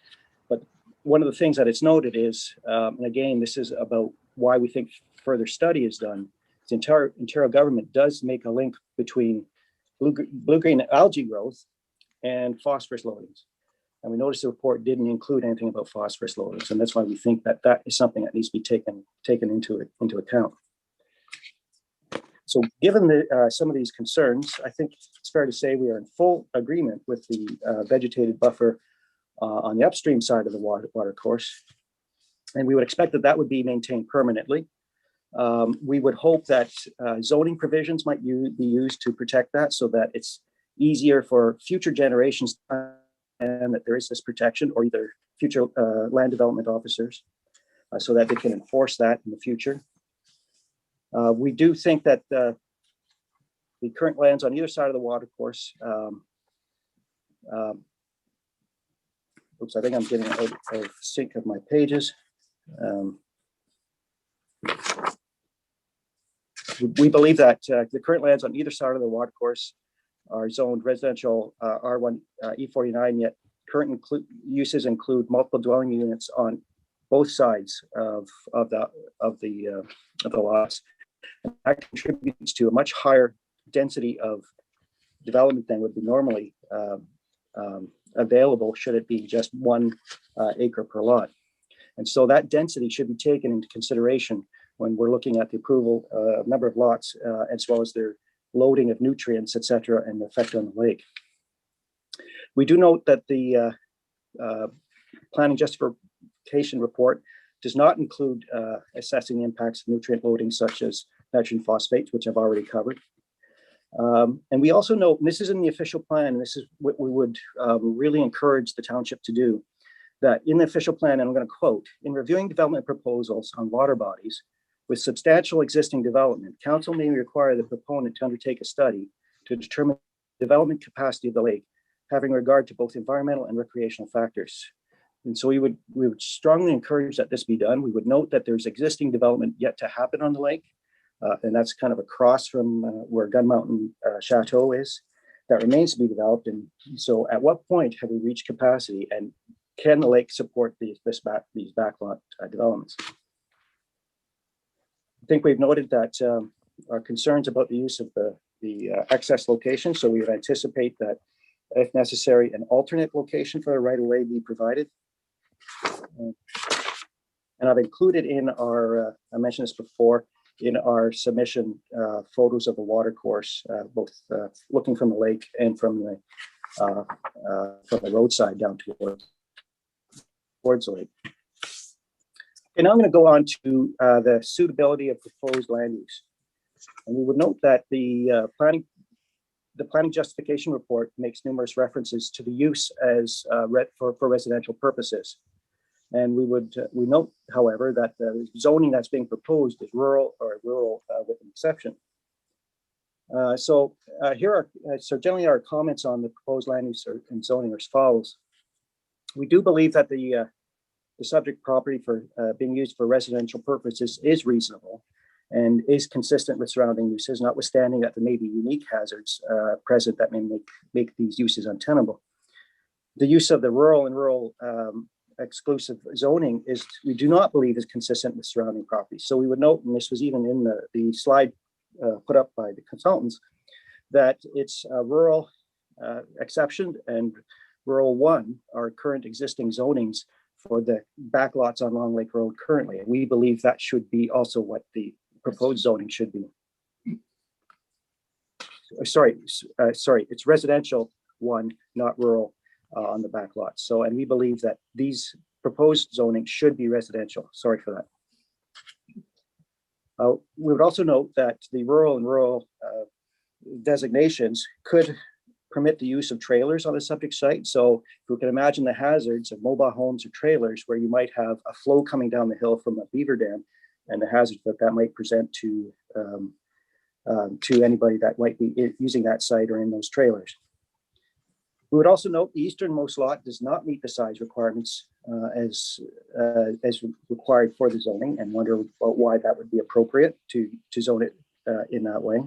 but one of the things that it's noted is, and again, this is about why we think further study is done. The Ontario government does make a link between blue-green algae growth and phosphorus loadings. And we noticed the report didn't include anything about phosphorus loadings. And that's why we think that that is something that needs to be taken into account. So given some of these concerns, I think it's fair to say we are in full agreement with the vegetated buffer on the upstream side of the water course. And we would expect that that would be maintained permanently. We would hope that zoning provisions might be used to protect that so that it's easier for future generations and that there is this protection, or either future land development officers, so that they can enforce that in the future. We do think that the current lands on either side of the watercourse, oops, I think I'm getting out of sync of my pages. We believe that the current lands on either side of the watercourse are zoned residential R1 E49, yet current uses include multiple dwelling units on both sides of the lots. And that contributes to a much higher density of development than would be normally available should it be just 1 acre per lot. And so that density should be taken into consideration when we're looking at the approval number of lots, as well as their loading of nutrients, et cetera, and the effect on the lake. We do note that the planning justification report does not include assessing the impacts of nutrient loading, such as nitrogen phosphates, which I've already covered. And we also note, and this is in the official plan, and this is what we would really encourage the township to do, that in the official plan, and I'm going to quote, "In reviewing development proposals on water bodies with substantial existing development, council may require the proponent to undertake a study to determine development capacity of the lake, having regard to both environmental and recreational factors." And so we would strongly encourage that this be done. We would note that there's existing development yet to happen on the lake, and that's kind of across from where Gun Mountain Chateau is. That remains to be developed. And so at what point have we reached capacity, and can the lake support these backlot developments? I think we've noted that our concerns about the use of the excess location. So we would anticipate that if necessary, an alternate location for the right of way be provided. And I've included in our, I mentioned this before, in our submission, photos of the water course, both looking from the lake and from the roadside down towards the lake. And now I'm going to go on to the suitability of proposed land use. And we would note that the planning justification report makes numerous references to the use as for residential purposes. And we note, however, that the zoning that's being proposed is rural with an exception. So generally our comments on the proposed land use and zoning are as follows. We do believe that the subject property for being used for residential purposes is reasonable and is consistent with surrounding uses, notwithstanding that there may be unique hazards present that may make these uses untenable. The use of the rural and rural exclusive zoning we do not believe is consistent with surrounding properties. So we would note, and this was even in the slide put up by the consultants, that it's rural exception and rural 1 are current existing zonings for the backlots on Long Lake Road currently. And we believe that should be also what the proposed zoning should be. Sorry, it's residential 1, not rural on the back lots. So, and we believe that these proposed zoning should be residential. Sorry for that. We would also note that the rural and rural designations could permit the use of trailers on the subject site. So if we can imagine the hazards of mobile homes or trailers where you might have a flow coming down the hill from a beaver dam, and the hazards that might present to anybody that might be using that site or in those trailers. We would also note the easternmost lot does not meet the size requirements as required for the zoning, and wonder about why that would be appropriate to zone it in that way.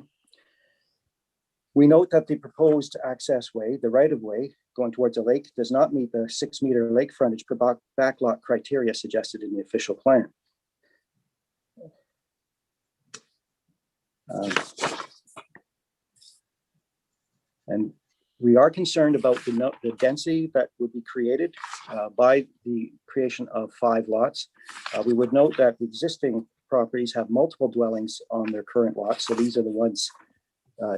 We note that the proposed access way, the right-of-way going towards the lake, does not meet the 6-meter lake frontage per backlot criteria suggested in the official plan. And we are concerned about the density that would be created by the creation of 5 lots. We would note that the existing properties have multiple dwellings on their current lots. So these are the ones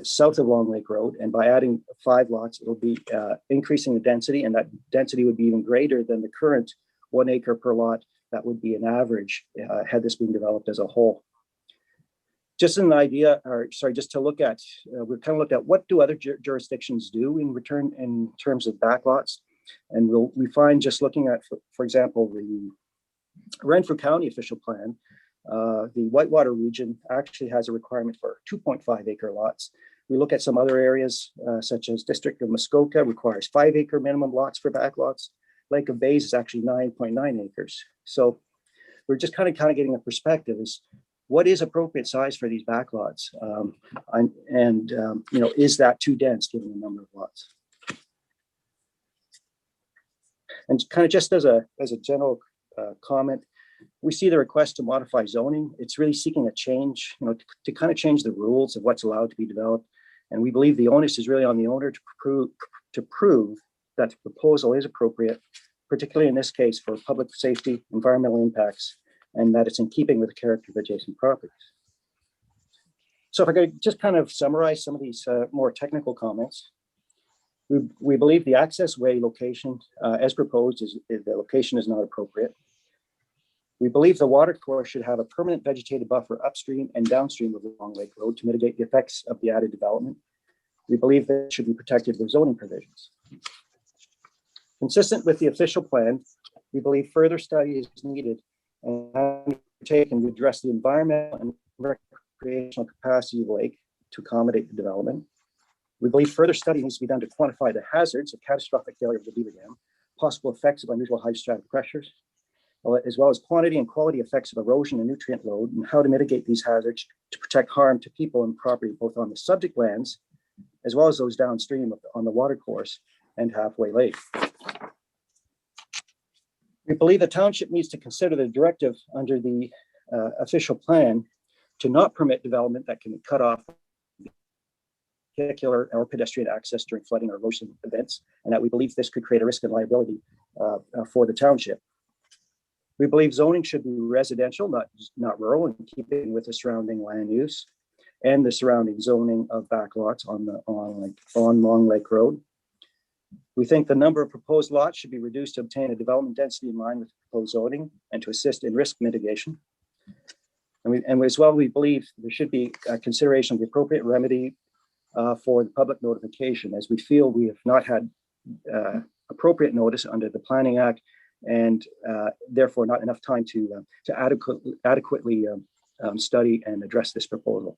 south of Long Lake Road. And by adding 5 lots, it'll be increasing the density, and that density would be even greater than the current 1 acre per lot. That would be an average had this been developed as a whole. Just an idea, or sorry, just to look at, we've kind of looked at what do other jurisdictions do in return in terms of backlots. And we find, just looking at, for example, the Renfrew County official plan, the Whitewater region actually has a requirement for 2.5 acre lots. We look at some other areas, such as District of Muskoka requires 5 acre minimum lots for backlots. Lake of Bays is actually 9.9 acres. So we're just kind of getting a perspective is what is appropriate size for these backlots, you know, is that too dense given the number of lots? And kind of just as a general comment, we see the request to modify zoning. It's really seeking a change, you know, to kind of change the rules of what's allowed to be developed. And we believe the onus is really on the owner to prove that the proposal is appropriate, particularly in this case for public safety, environmental impacts, and that it's in keeping with the character of adjacent properties. So if I could just kind of summarize some of these more technical comments. We believe the access way location as proposed the location is not appropriate. We believe the water course should have a permanent vegetated buffer upstream and downstream of Long Lake Road to mitigate the effects of the added development. We believe that it should be protected with zoning provisions. Consistent with the official plan, we believe further study is needed and taken to address the environmental and recreational capacity of the lake to accommodate the development. We believe further study needs to be done to quantify the hazards of catastrophic failure of the beaver dam, possible effects of unusual hydrostatic pressures, as well as quantity and quality effects of erosion and nutrient load, and how to mitigate these hazards to protect harm to people and property, both on the subject lands, as well as those downstream on the water course and Halfway Lake. We believe the township needs to consider the directive under the official plan to not permit development that can cut off vehicular or pedestrian access during flooding or erosion events, and that we believe this could create a risk and liability for the township. We believe zoning should be residential, not rural, in keeping with the surrounding land use and the surrounding zoning of backlots on Long Lake Road. We think the number of proposed lots should be reduced to obtain a development density in line with proposed zoning and to assist in risk mitigation. And as well, we believe there should be a consideration of the appropriate remedy for the public notification, as we feel we have not had appropriate notice under the Planning Act, and therefore not enough time to adequately study and address this proposal.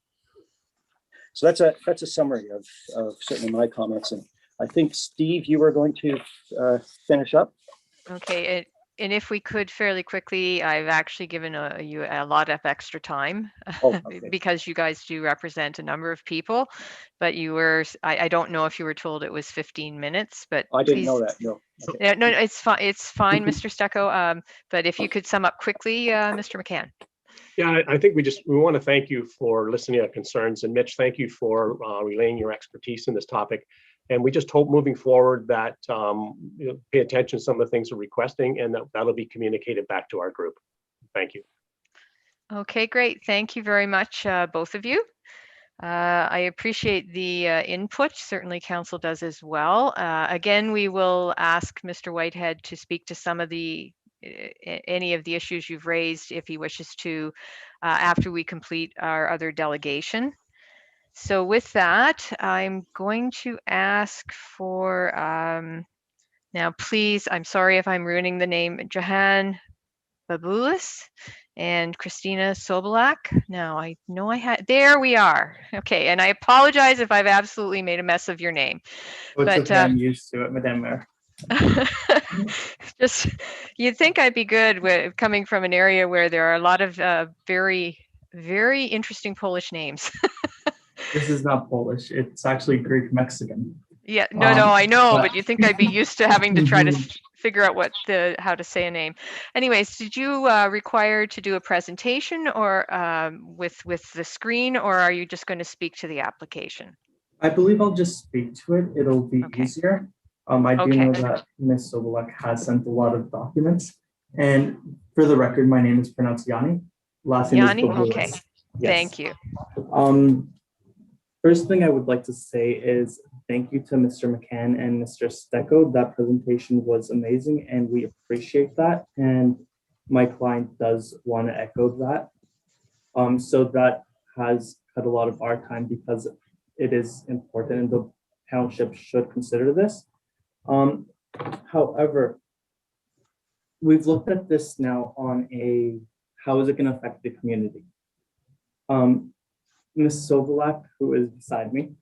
So that's a summary of certainly my comments. And I think, Steve, you were going to finish up. Okay, and if we could fairly quickly, I've actually given you a lot of extra time because you guys do represent a number of people, but you were, I don't know if you were told it was 15 minutes, but I didn't know that, no. Okay. Yeah, no, it's fine, Mr. Stecco, but if you could sum up quickly, Mr. McCann. Yeah, I think we want to thank you for listening to our concerns, and Mitch, thank you for relaying your expertise in this topic. And we just hope moving forward that you'll pay attention to some of the things we're requesting, and that'll be communicated back to our group. Thank you. Okay, great. Thank you very much, both of you. I appreciate the input. Certainly council does as well. Again, we will ask Mr. Whitehead to speak to some of any of the issues you've raised if he wishes to after we complete our other delegation. So with that, I'm going to ask for, now please, I'm sorry if I'm ruining the name, Jahan Babulis and Christina Sobolak. Now I know there we are. Okay, and I apologize if I've absolutely made a mess of your name. But I'm used to it, Madam Mayor. Just, you'd think I'd be good with coming from an area where there are a lot of very, very interesting Polish names. This is not Polish. It's actually Greek Mexican. Yeah, no, I know, but- but you think I'd be used to having to try to Mhm. figure out how to say a name. Anyways, did you require to do a presentation or with the screen, or are you just going to speak to the application? I believe I'll just speak to it. It'll be Okay. easier. I do Okay. know that Ms. Sobolek has sent a lot of documents. And for the record, my name is pronounced Yanni. Last name Yanni? is Bogoulas. Okay. Yes. Thank you. First thing I would like to say is thank you to Mr. McCann and Mr. Stecco. That presentation was amazing and we appreciate that. And my client does want to echo that. So that has cut a lot of our time because it is important and the township should consider this. However, we've looked at this now on how is it going to affect the community? Ms. Sobolek, who is beside me,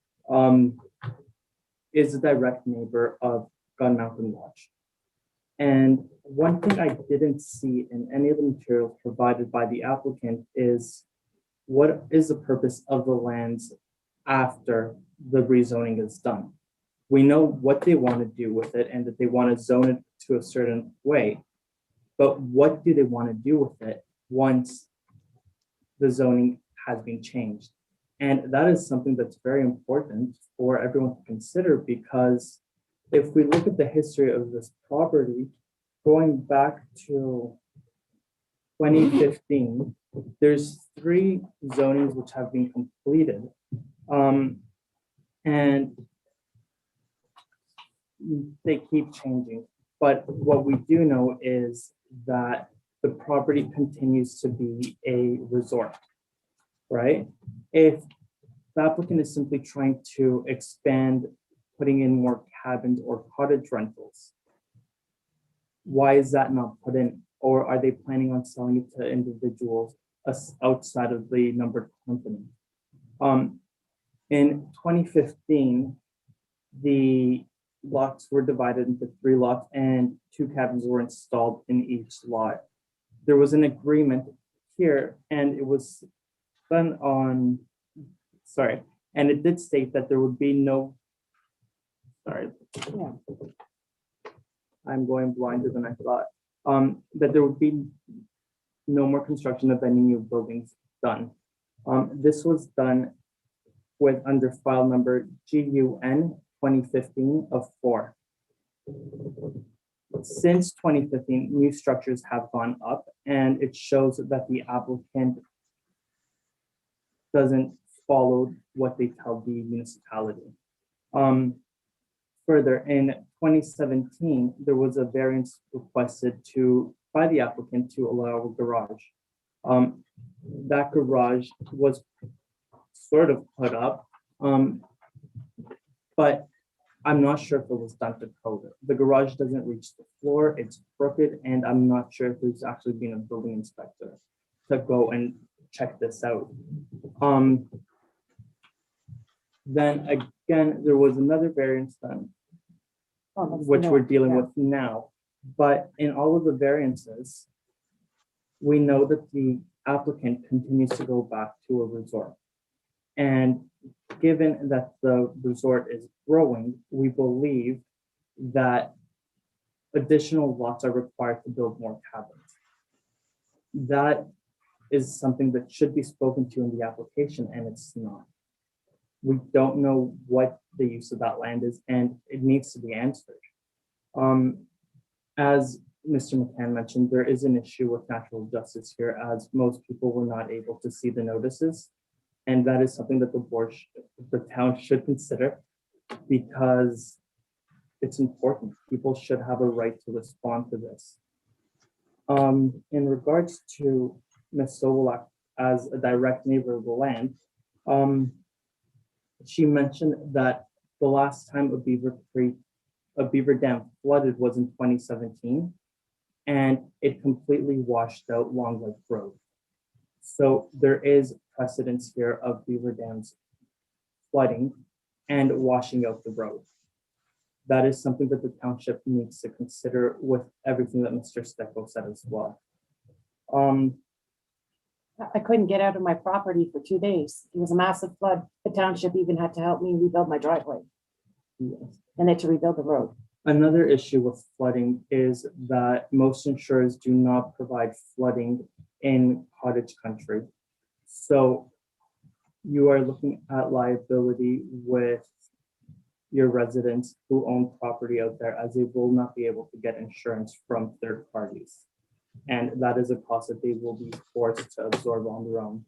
is a direct neighbor of Gun Mountain Lodge. And one thing I didn't see in any of the materials provided by the applicant is what is the purpose of the lands after the rezoning is done? We know what they want to do with it and that they want to zone it to a certain way, but what do they want to do with it once the zoning has been changed? And that is something that's very important for everyone to consider, because if we look at the history of this property, going back to 2015, there's 3 zonings which have been completed. And they keep changing. But what we do know is that the property continues to be a resort, right? If the applicant is simply trying to expand, putting in more cabins or cottage rentals, why is that not put in? Or are they planning on selling it to individuals outside of the numbered company? In 2015, the lots were divided into 3 lots and 2 cabins were installed in each lot. There was an agreement here and it was done on, and it did state that there would be no, I'm going blinder than I thought, that there would be no more construction of any new buildings done. This was done with under file number GUN 2015 of 4. Since 2015, new structures have gone up and it shows that the applicant doesn't follow what they tell the municipality. Further, in 2017, there was a variance requested by the applicant to allow a garage. That garage was sort of put up, but I'm not sure if it was done to code. The garage doesn't reach the floor, it's crooked, and I'm not sure if there's actually been a building inspector to go and check this out. Then again, there was another variance done, which we're dealing with now. But in all of the variances, we know that the applicant continues to go back to a resort. And given that the resort is growing, we believe that additional lots are required to build more cabins. That is something that should be spoken to in the application, and it's not. We don't know what the use of that land is, and it needs to be answered. As Mr. McCann mentioned, there is an issue with natural justice here, as most people were not able to see the notices. And that is something that the town should consider, because it's important. People should have a right to respond to this. In regards to Ms. Sobolek as a direct neighbor of the land, she mentioned that the last time a beaver dam flooded was in 2017, and it completely washed out Long Lake Road. So there is precedence here of beaver dams flooding and washing out the road. That is something that the township needs to consider with everything that Mr. Stecco said as well. I couldn't get out of my property for 2 days. It was a massive flood. The township even had to help me rebuild my driveway Yes. and then to rebuild the road. Another issue with flooding is that most insurers do not provide flooding in cottage country. So you are looking at liability with your residents who own property out there, as they will not be able to get insurance from third parties. And that is a cost that they will be forced to absorb on their own.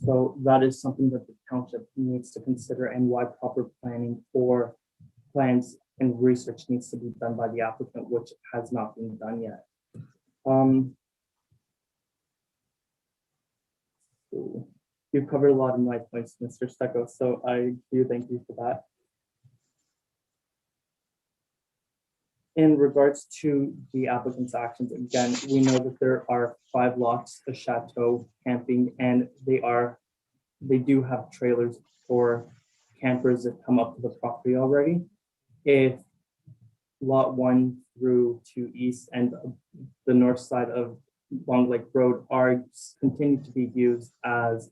So that is something that the township needs to consider, and why proper planning for plans and research needs to be done by the applicant, which has not been done yet. So you've covered a lot of my points, Mr. Stecco, so I do thank you for that. In regards to the applicant's actions, again, we know that there are 5 lots, a chateau, camping, and they do have trailers for campers that come up to the property already. If lot 1 through to east and the north side of Long Lake Road are continue to be used as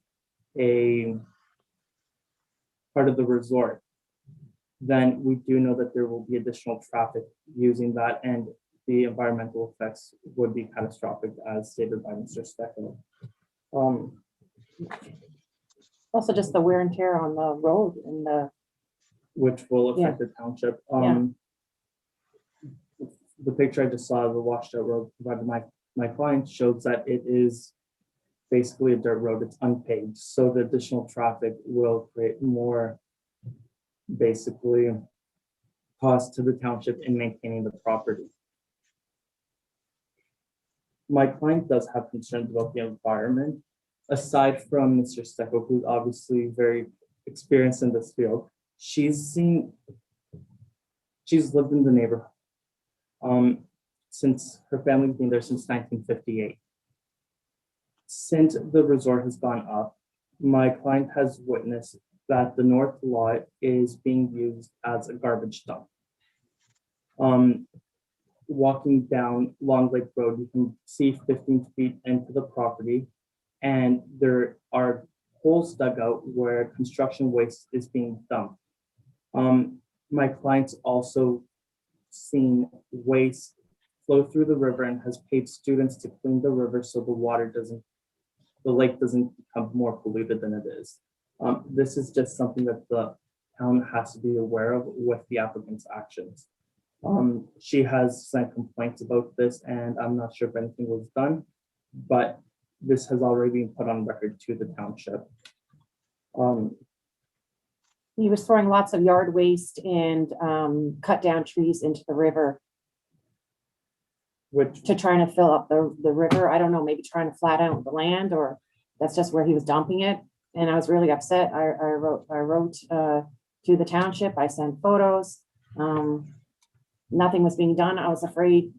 a part of the resort, then we do know that there will be additional traffic using that, and the environmental effects would be catastrophic, as stated by Mr. Stecco. Also just the wear and tear on the road and the, Which will affect the township. The picture I just saw of the washed out road provided by my client shows that it is basically a dirt road. It's unpaved. So the additional traffic will create more basically cost to the township in maintaining the property. My client does have concerns about the environment. Aside from Mr. Stecco, who's obviously very experienced in this field, she's lived in the neighborhood since her family's been there since 1958. Since the resort has gone up, my client has witnessed that the north lot is being used as a garbage dump. Walking down Long Lake Road, you can see 15 feet into the property, and there are holes dug out where construction waste is being dumped. My client's also seen waste flow through the river and has paid students to clean the river so the lake doesn't become more polluted than it is. This is just something that the town has to be aware of with the applicant's actions. She has sent complaints about this, and I'm not sure if anything was done, but this has already been put on record to the township. he was throwing lots of yard waste and cut down trees into the river Which, to try to fill up the river. I don't know, maybe trying to flat out the land, or that's just where he was dumping it. And I was really upset. I wrote to the township. I sent photos. Nothing was being done. I was afraid.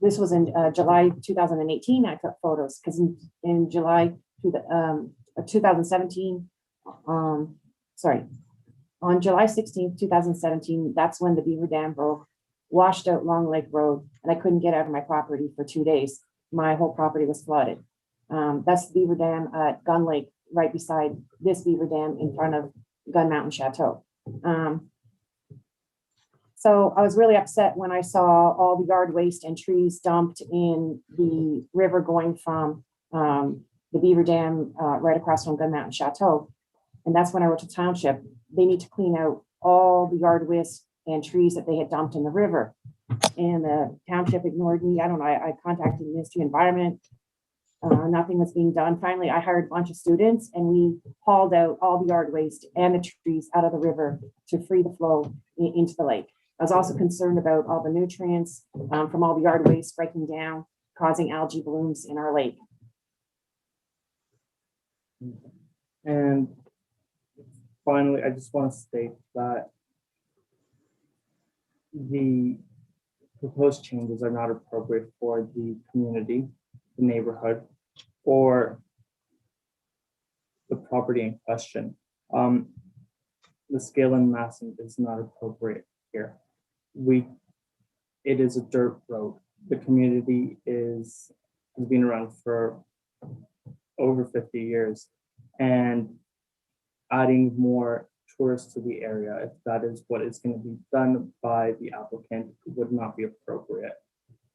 This was in July 2018. I took photos because in July 2017, on July 16th, 2017, that's when the Beaver Dam broke, washed out Long Lake Road, and I couldn't get out of my property for 2 days. My whole property was flooded. That's the Beaver Dam at Gun Lake, right beside this Beaver Dam in front of Gun Mountain Chateau. So I was really upset when I saw all the yard waste and trees dumped in the river going from the Beaver Dam right across from Gun Mountain Chateau. And that's when I wrote to township. They need to clean out all the yard waste and trees that they had dumped in the river. And the township ignored me. I don't know. I contacted the Ministry of Environment. Nothing was being done. Finally, I hired a bunch of students and we hauled out all the yard waste and the trees out of the river to free the flow into the lake. I was also concerned about all the nutrients from all the yard waste breaking down, causing algae blooms in our lake. and finally, I just want to state that the proposed changes are not appropriate for the community, the neighborhood, or the property in question. The scale and massing is not appropriate here. It is a dirt road. The community is has been around for over 50 years, and adding more tourists to the area, if that is what is going to be done by the applicant, would not be appropriate.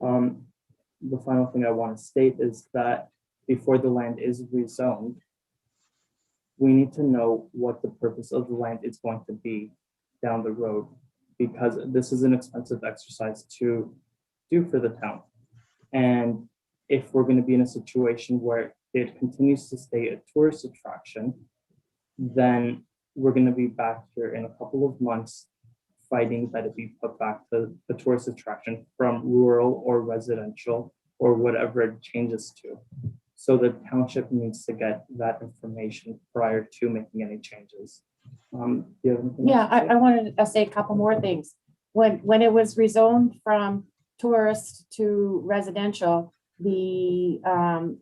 The final thing I want to state is that before the land is rezoned, we need to know what the purpose of the land is going to be down the road, because this is an expensive exercise to do for the town. And if we're going to be in a situation where it continues to stay a tourist attraction, then we're going to be back here in a couple of months fighting that it be put back to the tourist attraction from rural or residential or whatever it changes to. So the township needs to get that information prior to making any changes. Do you have anything Yeah, else to say? I wanted to say a couple more things. When it was rezoned from tourist to residential, the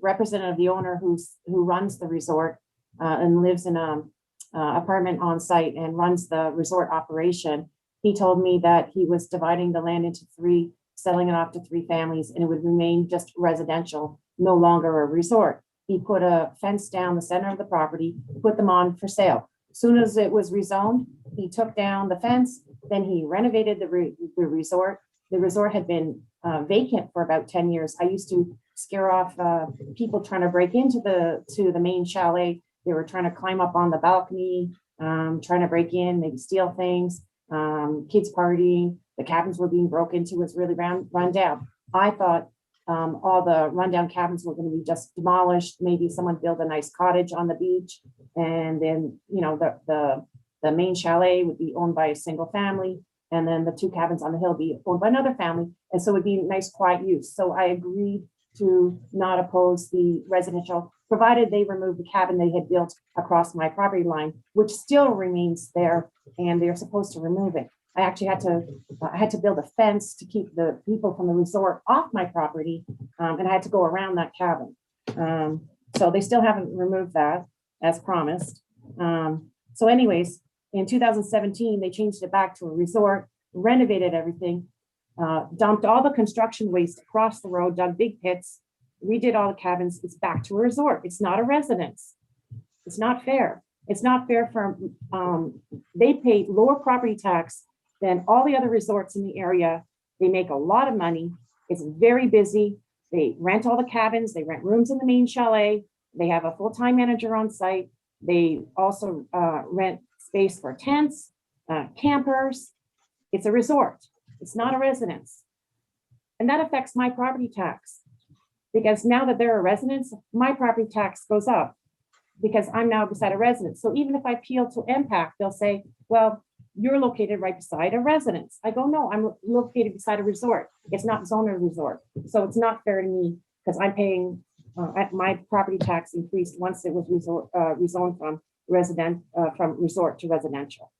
representative of the owner who runs the resort and lives in a apartment on site and runs the resort operation, he told me that he was dividing the land into three, selling it off to three families, and it would remain just residential, no longer a resort. He put a fence down the center of the property, put them on for sale. As soon as it was rezoned, he took down the fence, then he renovated the resort. The resort had been vacant for about 10 years. I used to scare off people trying to break into the main chalet. They were trying to climb up on the balcony, trying to break in, maybe steal things, kids partying. The cabins were being broken into, was really run down. I thought all the rundown cabins were going to be just demolished. Maybe someone build a nice cottage on the beach, and then the main chalet would be owned by a single family, and then the two cabins on the hill be owned by another family, and so it would be nice quiet use. So I agreed to not oppose the residential, provided they remove the cabin they had built across my property line, which still remains there, and they're supposed to remove it. I actually had to build a fence to keep the people from the resort off my property, and I had to go around that cabin. So they still haven't removed that as promised. So anyways, in 2017, they changed it back to a resort, renovated everything, dumped all the construction waste across the road, dug big pits, redid all the cabins. It's back to a resort. It's not a residence. It's not fair. It's not fair for, they pay lower property tax than all the other resorts in the area. They make a lot of money. It's very busy. They rent all the cabins. They rent rooms in the main chalet. They have a full-time manager on site. They also rent space for tents, campers. It's a resort. It's not a residence. And that affects my property tax, because now that they're a residence, my property tax goes up because I'm now beside a residence. So even if I appeal to MPAC, they'll say, well, you're located right beside a residence. I go, no, I'm located beside a resort. It's not zoned a resort. So it's not fair to me, because I'm paying, my property tax increased once it was rezoned from from resort to residential.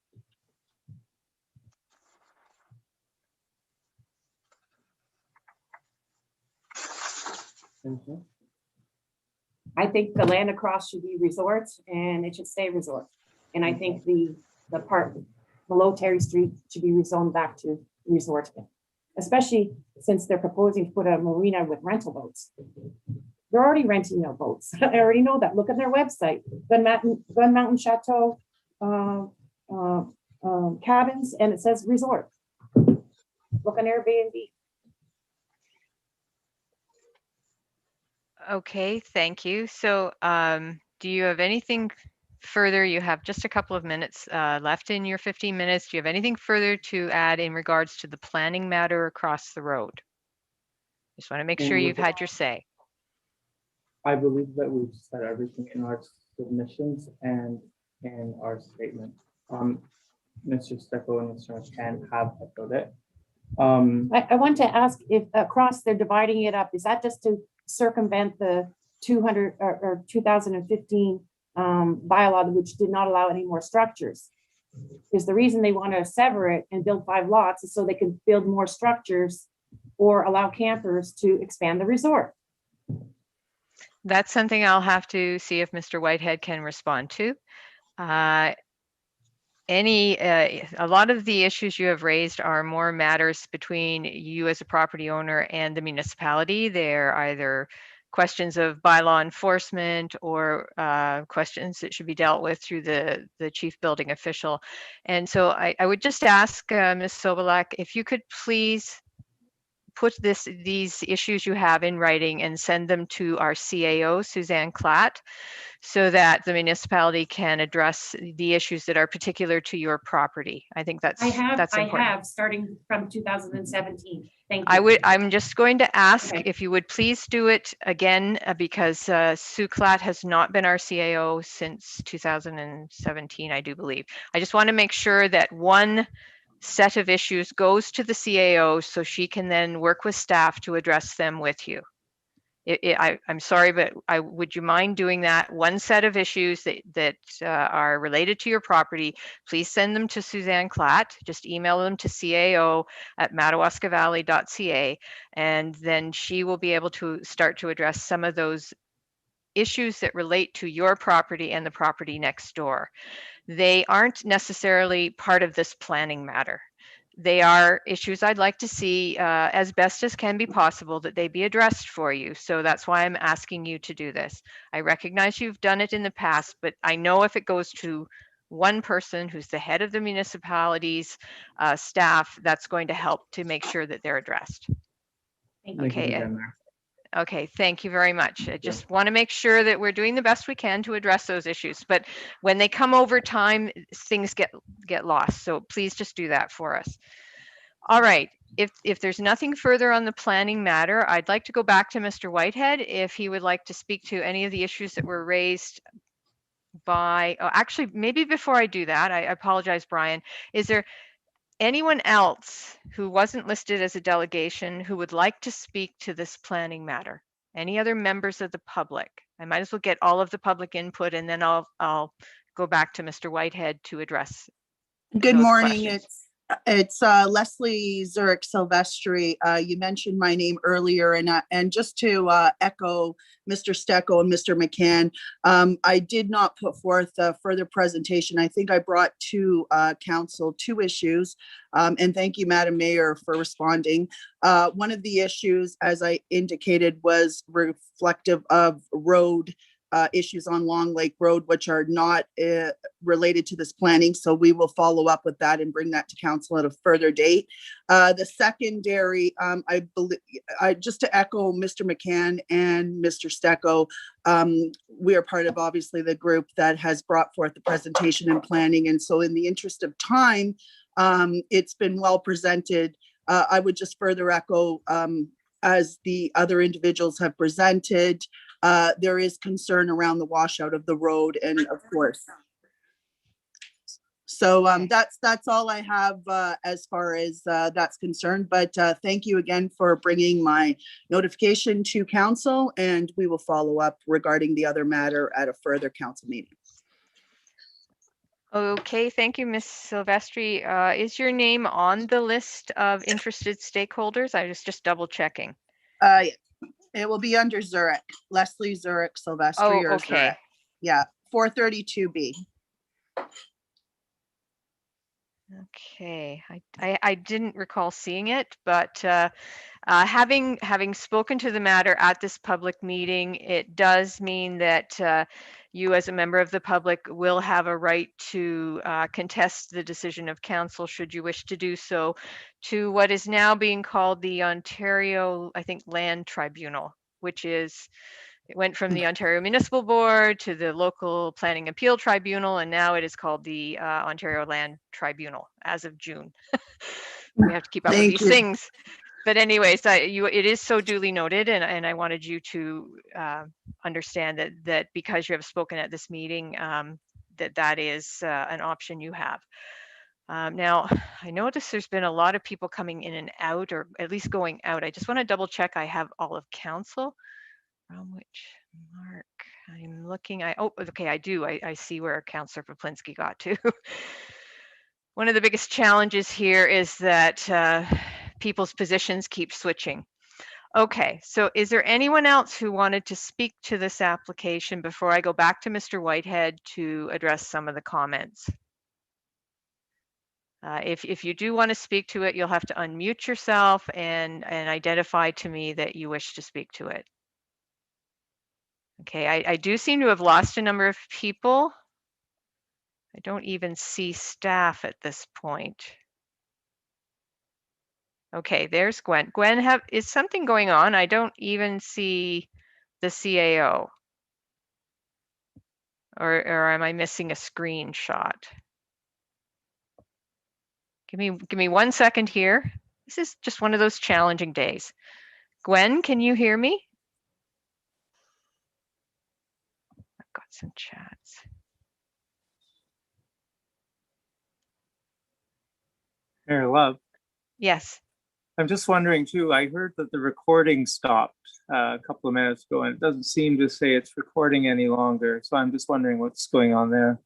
Mhm. I think the land across should be resorts, and it should stay resort. And I think the part below Terry Street should be rezoned back to resort, especially since they're proposing to put a marina with rental boats. They're already renting their boats. I already know that. Look at their website, Gun Mountain Chateau cabins, and it says resort. Look on Airbnb. Okay, thank you. So do you have anything further? You have just a couple of minutes left in your 15 minutes. Do you have anything further to add in regards to the planning matter across the road? Just want to make sure you've had your say. I believe that we've said everything in our submissions and in our statement. Mr. Stecco and Mr. McCann have echoed it. I want to ask if across they're dividing it up, is that just to circumvent the 2015 bylaw, which did not allow any more structures? Is the reason they want to sever it and build 5 lots is so they can build more structures or allow campers to expand the resort? That's something I'll have to see if Mr. Whitehead can respond to. A lot of the issues you have raised are more matters between you as a property owner and the municipality. They're either questions of bylaw enforcement or questions that should be dealt with through the chief building official. And so I would just ask Ms. Sobolak, if you could please put these issues you have in writing and send them to our CAO, Suzanne Klatt, so that the municipality can address the issues that are particular to your property. I think that's important. Starting from 2017. Thank you. I'm just going to ask Okay. if you would please do it again, because Sue Klatt has not been our CAO since 2017, I do believe. I just want to make sure that one set of issues goes to the CAO so she can then work with staff to address them with you. I'm sorry, but would you mind doing that? One set of issues that are related to your property, please send them to Suzanne Klatt. Just email them to cao@madawaskavalley.ca, and then she will be able to start to address some of those issues that relate to your property and the property next door. They aren't necessarily part of this planning matter. They are issues I'd like to see as best as can be possible that they be addressed for you. So that's why I'm asking you to do this. I recognize you've done it in the past, but I know if it goes to one person who's the head of the municipality's staff, that's going to help to make sure that they're addressed. Thank you. Okay. Okay, thank you very much. I just want to make sure that we're doing the best we can to address those issues. But when they come over time, things get lost. So please just do that for us. All right. If there's nothing further on the planning matter, I'd like to go back to Mr. Whitehead if he would like to speak to any of the issues that were raised by, actually, maybe before I do that, I apologize, Brian. Is there anyone else who wasn't listed as a delegation who would like to speak to this planning matter? Any other members of the public? I might as well get all of the public input, and then I'll go back to Mr. Whitehead to address. Good those morning. questions. It's Leslie Zurich Silvestri. You mentioned my name earlier, and just to echo Mr. Stecco and Mr. McCann, I did not put forth a further presentation. I think I brought to council 2 issues, and thank you, Madam Mayor, for responding. One of the issues, as I indicated, was reflective of road issues on Long Lake Road, which are not related to this planning. So we will follow up with that and bring that to council at a further date. The secondary, I believe, just to echo Mr. McCann and Mr. Stecco, we are part of obviously the group that has brought forth the presentation and planning. And so in the interest of time, it's been well presented. I would just further echo, as the other individuals have presented, there is concern around the washout of the road, and of course. So that's all I have as far as that's concerned. But thank you again for bringing my notification to council, and we will follow up regarding the other matter at a further council meeting. Okay, thank you, Ms. Silvestri. Is your name on the list of interested stakeholders? I was just double checking. It will be under Zurich, Leslie Zurich Silvestri. Oh, or okay. Zurich. Yeah, 432B. Okay, I didn't recall seeing it, but having spoken to the matter at this public meeting, it does mean that you as a member of the public will have a right to contest the decision of council should you wish to do so to what is now being called the Ontario, I think, Land Tribunal, which is, it went from the Ontario Municipal Board to the Local Planning Appeal Tribunal, and now it is called the Ontario Land Tribunal as of June. We have to keep up with these things. But anyways, it is so duly noted, and I wanted you to understand that because you have spoken at this meeting, that is an option you have. Now, I noticed there's been a lot of people coming in and out, or at least going out. I just want to double check I have all of council. From which mark I'm looking, oh, okay, I do. I see where Councillor Poplinski got to. One of the biggest challenges here is that people's positions keep switching. Okay, so is there anyone else who wanted to speak to this application before I go back to Mr. Whitehead to address some of the comments? If you do want to speak to it, you'll have to unmute yourself and identify to me that you wish to speak to it. Okay, I do seem to have lost a number of people. I don't even see staff at this point. Okay, there's Gwen. Gwen, is something going on? I don't even see the CAO. Or am I missing a screenshot? Give me 1 second here. This is just one of those challenging days. Gwen, can you hear me? I've got some chats. Mayor Love, Yes. I'm just wondering too, I heard that the recording stopped a couple of minutes ago and it doesn't seem to say it's recording any longer. So I'm just wondering what's going on there.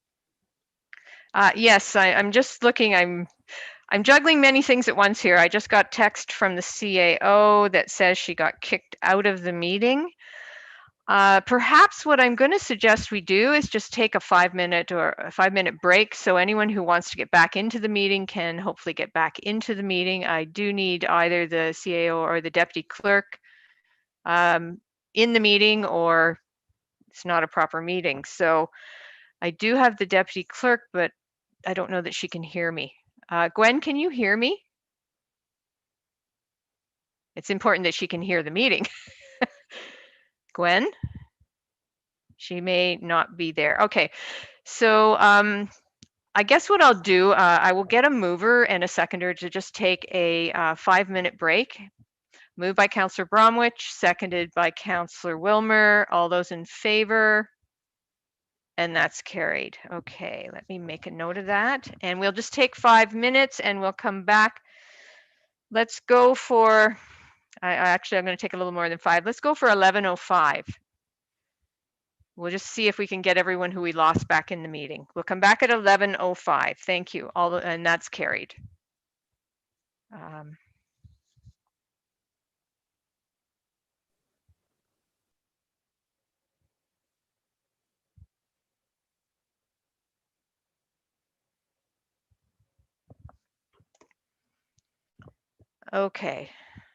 Yes, I'm just looking. I'm juggling many things at once here. I just got text from the CAO that says she got kicked out of the meeting. Perhaps what I'm going to suggest we do is just take a 5-minute break, so anyone who wants to get back into the meeting can hopefully get back into the meeting. I do need either the CAO or the deputy clerk in the meeting, or it's not a proper meeting. So I do have the deputy clerk, but I don't know that she can hear me. Gwen, can you hear me? It's important that she can hear the meeting. Gwen? She may not be there. Okay, so I guess what I'll do, I will get a mover and a seconder to just take a 5-minute break. Moved by Councillor Bromwich, seconded by Councillor Wilmer. All those in favor? And that's carried. Okay, let me make a note of that. And we'll just take 5 minutes and we'll come back. Let's go for, I'm going to take a little more than 5. Let's go for 11:05. We'll just see if we can get everyone who we lost back in the meeting. We'll come back at 11:05. Thank you. And that's carried. Okay,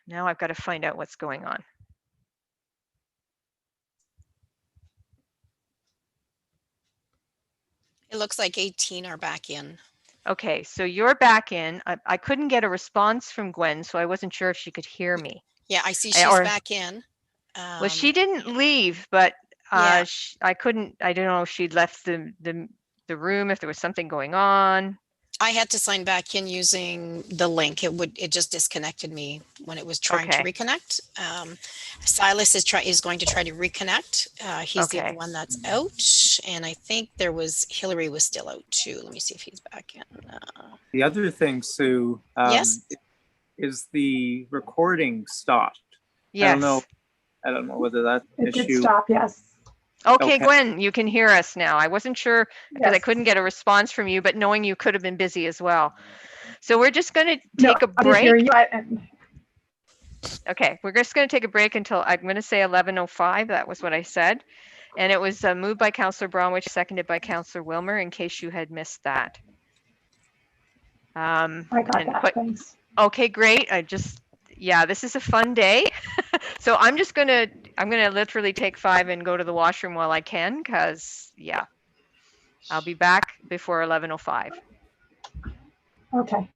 now I've got to find out what's going on. It looks like 18 are back in. Okay, so you're back in. I couldn't get a response from Gwen, so I wasn't sure if she could hear me. Yeah, I see she's back in. Well, she didn't leave, but yeah. I don't know if she'd left the room, if there was something going on. I had to sign back in using the link. It just disconnected me when it was trying to reconnect. Silas is going to try to reconnect. He's the only one that's out, and I think Hillary was still out too. Let me see if he's back in. The other thing, Sue, yes, is the recording stopped. Yes. I don't know whether that it issue. Did stop, yes. Okay, Gwen, you can hear us now. I wasn't sure because I couldn't get a response from you, but knowing you could have been busy as well. So we're just going to take a break. Hear you. Okay, we're just going to take a break until I'm going to say 11:05. That was what I said. And it was moved by Councillor Bromwich, seconded by Councillor Wilmer, in case you had missed that. I got that, thanks. Okay, great. This is a fun day. So I'm going to literally take 5 and go to the washroom while I can, because I'll be back before 11:05. Okay.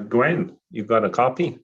Gwen, you've got a copy?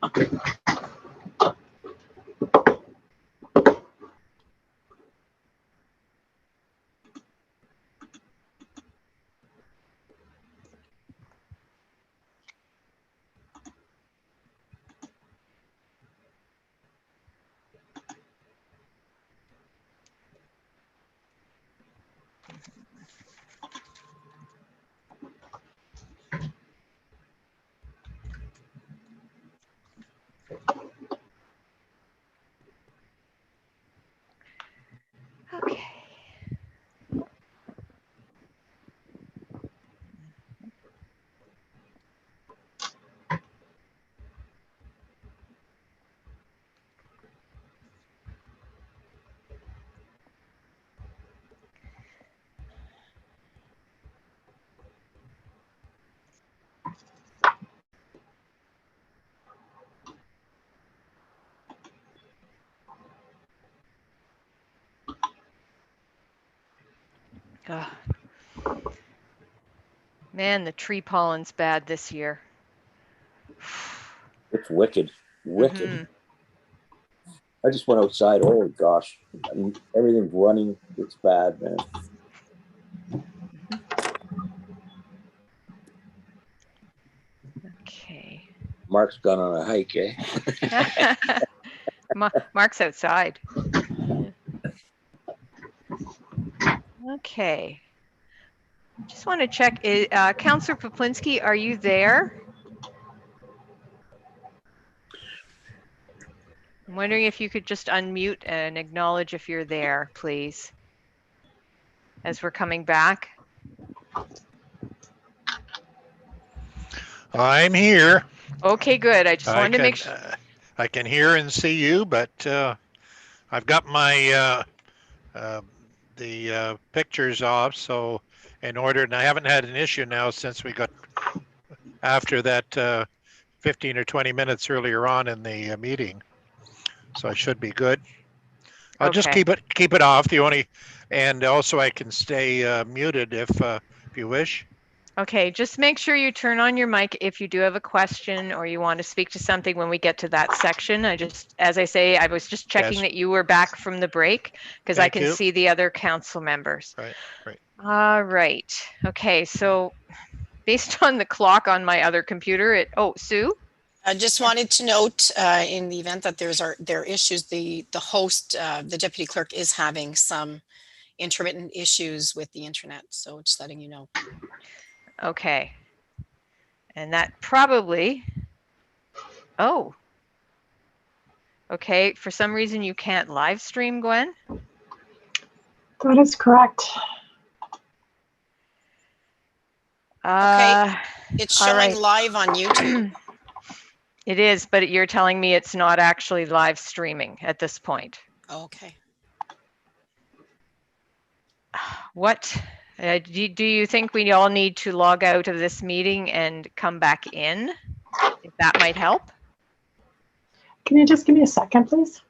Okay. Ugh. Man, the tree pollen's bad this year. It's wicked, wicked. Mhm. I just went outside. Oh gosh, everything's running. It's bad, man. Okay. Mark's gone on a hike, eh? Mark's outside. Okay. Just want to check, Councillor Poplinski, are you there? I'm wondering if you could just unmute and acknowledge if you're there, please, as we're coming back. I'm here. Okay, good. I just wanted to make sure. I can hear and see you, but I've got my the pictures off, so in order, and I haven't had an issue now since we got after that 15 or 20 minutes earlier on in the meeting, so I should be good. I'll just keep it off. And also I can stay muted if you wish. Okay, just make sure you turn on your mic if you do have a question or you want to speak to something when we get to that section. As I say, I was just checking that you were back from the break because I can see the other council members. Right. All right. Okay, so based on the clock on my other computer, Sue? I just wanted to note in the event that there are issues, the host, the deputy clerk is having some intermittent issues with the internet. So just letting you know. Okay. And that probably, okay. For some reason you can't live stream, Gwen? That is correct. Okay, it's showing live on YouTube. It is, but you're telling me it's not actually live streaming at this point. Okay. What? Do you think we all need to log out of this meeting and come back in? If that might help? Can you just give me a second, please?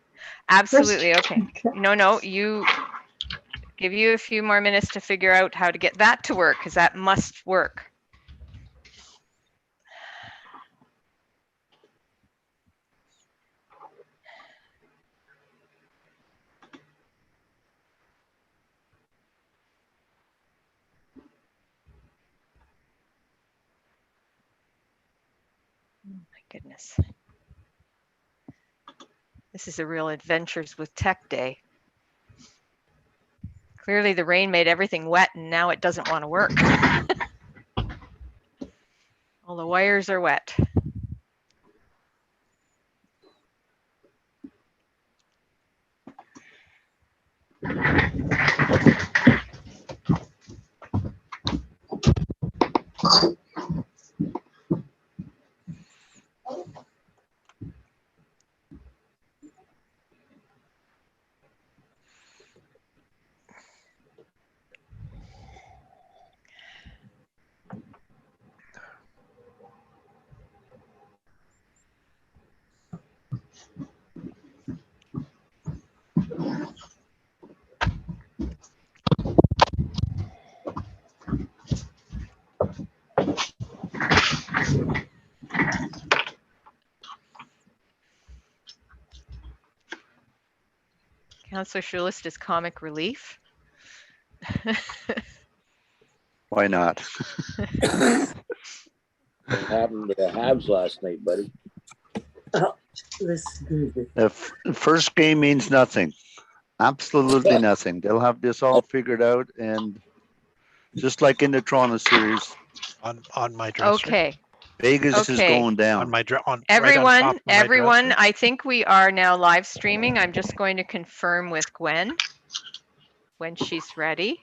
Absolutely. Okay. No, give you a few more minutes to figure out how to get that to work, because that must work. My goodness. This is a real Adventures with Tech day. Clearly the rain made everything wet and now it doesn't want to work. All the wires are wet. Councillor Schulist is comic relief. Why not? What happened to the Habs last night, buddy? The first game means nothing. Absolutely nothing. They'll have this all figured out, and just like in the Toronto series, on my dresser. Okay. Vegas is going down. On my Everyone, I think we are now live streaming. I'm just going to confirm with Gwen when she's ready.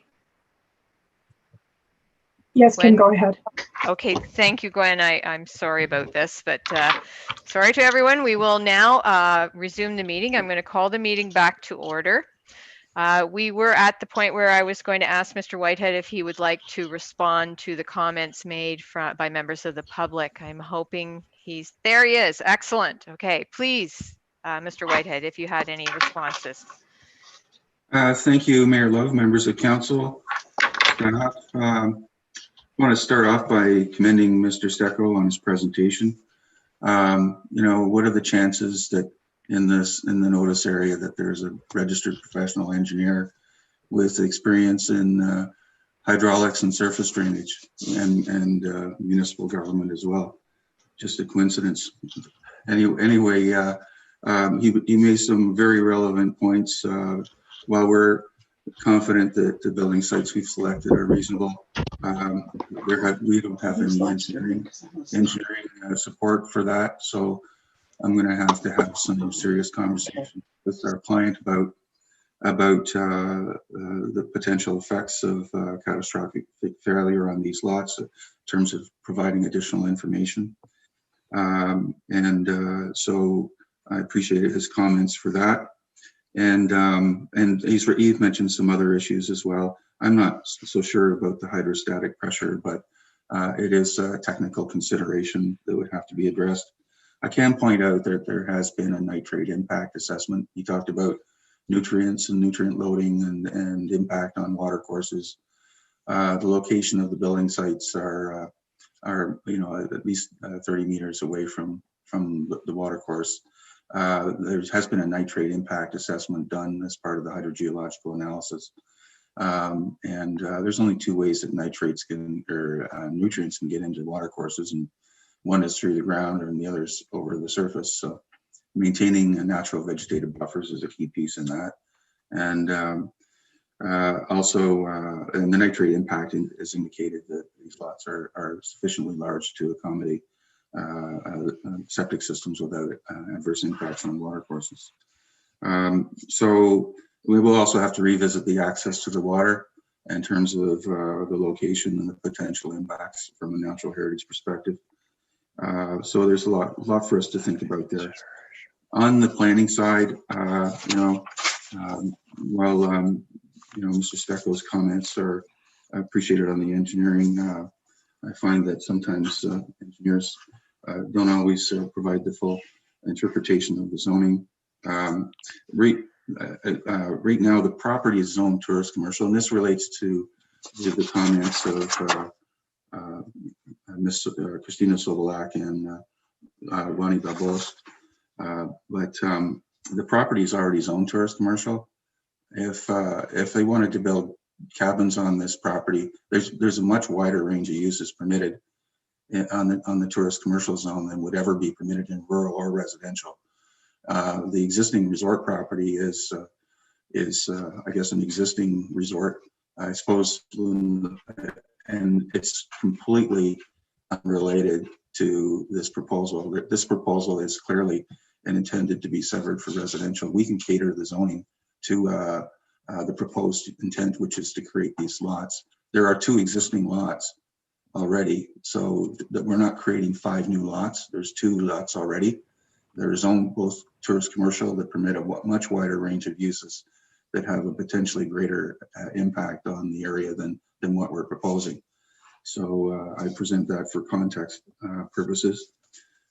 Yes, Gwen? Kim, go ahead. Okay, thank you, Gwen. I'm sorry about this, but sorry to everyone. We will now resume the meeting. I'm going to call the meeting back to order. We were at the point where I was going to ask Mr. Whitehead if he would like to respond to the comments made by members of the public. I'm hoping there he is. Excellent. Okay, please, Mr. Whitehead, if you had any responses. Thank you, Mayor Love, members of council, staff. I want to start off by commending Mr. Stecco on his presentation. What are the chances that in the notice area that there's a registered professional engineer with experience in hydraulics and surface drainage and municipal government as well? Just a coincidence. Anyway, he made some very relevant points. While we're confident that the building sites we've selected are reasonable, we don't have any engineering support for that. So I'm going to have some serious conversation with our client about the potential effects of catastrophic failure on these lots in terms of providing additional information. So I appreciated his comments for that. And he's mentioned some other issues as well. I'm not so sure about the hydrostatic pressure, but it is a technical consideration that would have to be addressed. I can point out that there has been a nitrate impact assessment. He talked about nutrients and nutrient loading and impact on water courses. The location of the building sites are at least 30 meters away from the water course. There has been a nitrate impact assessment done as part of the hydrogeological analysis. There's only two ways that nutrients can get into water courses, and one is through the ground and the other is over the surface. So maintaining natural vegetative buffers is a key piece in that. And the nitrate impact has indicated that these lots are sufficiently large to accommodate septic systems without adverse impacts on water courses. So we will also have to revisit the access to the water in terms of the location and the potential impacts from a natural heritage perspective. So there's a lot for us to think about there. On the planning side, Mr. Stecco's comments are appreciated on the engineering. I find that sometimes engineers don't always provide the full interpretation of the zoning. Right now, the property is zoned tourist commercial, and this relates to the comments of Ms. Christina Sobolak and Ronnie Babos. But the property is already zoned tourist commercial. If they wanted to build cabins on this property, there's a much wider range of uses permitted. on the tourist commercial zone than would ever be permitted in rural or residential. The existing resort property is I guess, an existing resort, I suppose, and it's completely unrelated to this proposal. This proposal is clearly intended to be severed for residential. We can cater the zoning to the proposed intent, which is to create these lots. There are 2 existing lots already, so that we're not creating 5 new lots. There's 2 lots already. They're zoned both tourist commercial that permit a much wider range of uses that have a potentially greater impact on the area than what we're proposing. So I present that for context purposes.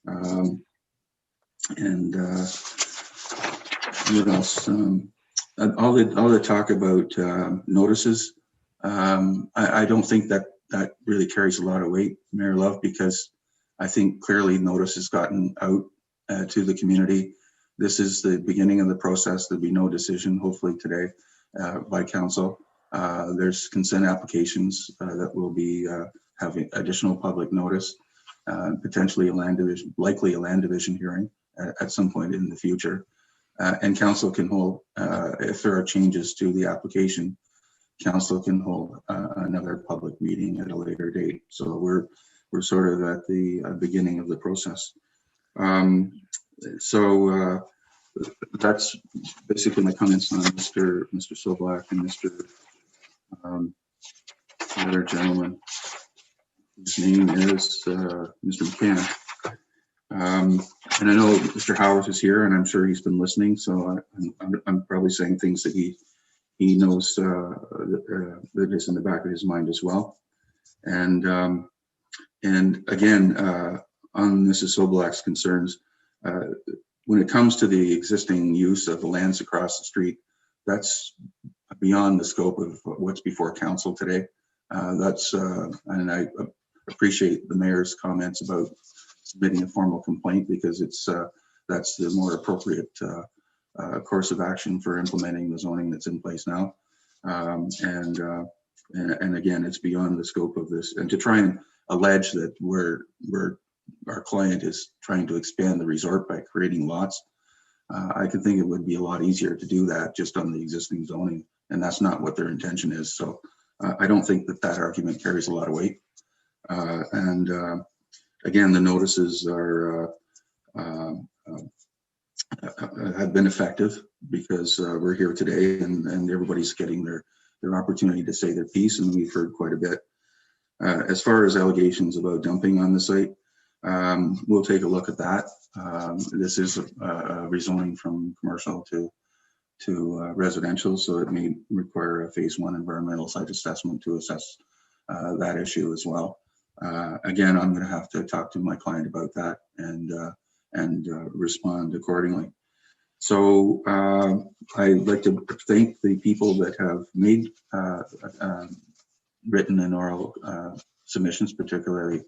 And what else? All the talk about notices, I don't think that really carries a lot of weight, Mayor Love, because I think clearly notice has gotten out to the community. This is the beginning of the process. There'll be no decision, hopefully today, by council. There's consent applications that will be having additional public notice, potentially likely a land division hearing at some point in the future. And council can hold, if there are changes to the application, council can hold another public meeting at a later date. So we're sort of at the beginning of the process. That's basically my comments on Mr. Sobelak and Mr. The other gentleman. His name is Mr. McCann. And I know Mr. Howard is here, and I'm sure he's been listening. So I'm probably saying things that he knows that is in the back of his mind as well. And again, on Mrs. Sobelak's concerns, when it comes to the existing use of the lands across the street, that's beyond the scope of what's before council today. And I appreciate the mayor's comments about submitting a formal complaint, because that's the more appropriate course of action for implementing the zoning that's in place now. And again, it's beyond the scope of this. And to try and allege that our client is trying to expand the resort by creating lots, I could think it would be a lot easier to do that just on the existing zoning, and that's not what their intention is. So I don't think that argument carries a lot of weight. Again, the notices have been effective, because we're here today and everybody's getting their opportunity to say their piece, and we've heard quite a bit. As far as allegations about dumping on the site, we'll take a look at that. This is a rezoning from commercial to residential, so it may require a phase 1 environmental site assessment to assess that issue as well. Again, I'm going to have to talk to my client about that and respond accordingly. So I'd like to thank the people that have made written and oral submissions, particularly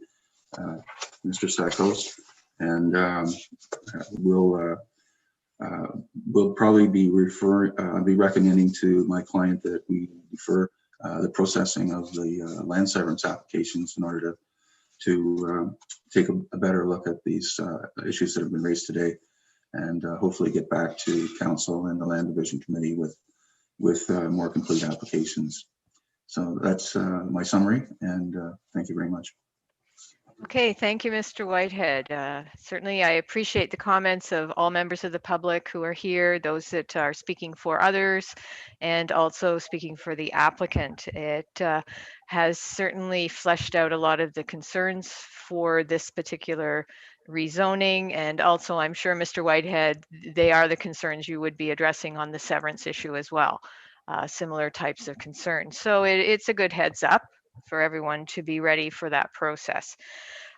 Mr. Sakos, and we'll probably be recommending to my client that we defer the processing of the land severance applications in order to take a better look at these issues that have been raised today, and hopefully get back to council and the land division committee with more complete applications. So that's my summary, and thank you very much. Okay, thank you, Mr. Whitehead. Certainly, I appreciate the comments of all members of the public who are here, those that are speaking for others, and also speaking for the applicant. It has certainly fleshed out a lot of the concerns for this particular rezoning, and also I'm sure, Mr. Whitehead, they are the concerns you would be addressing on the severance issue as well, similar types of concerns. So it's a good heads up for everyone to be ready for that process.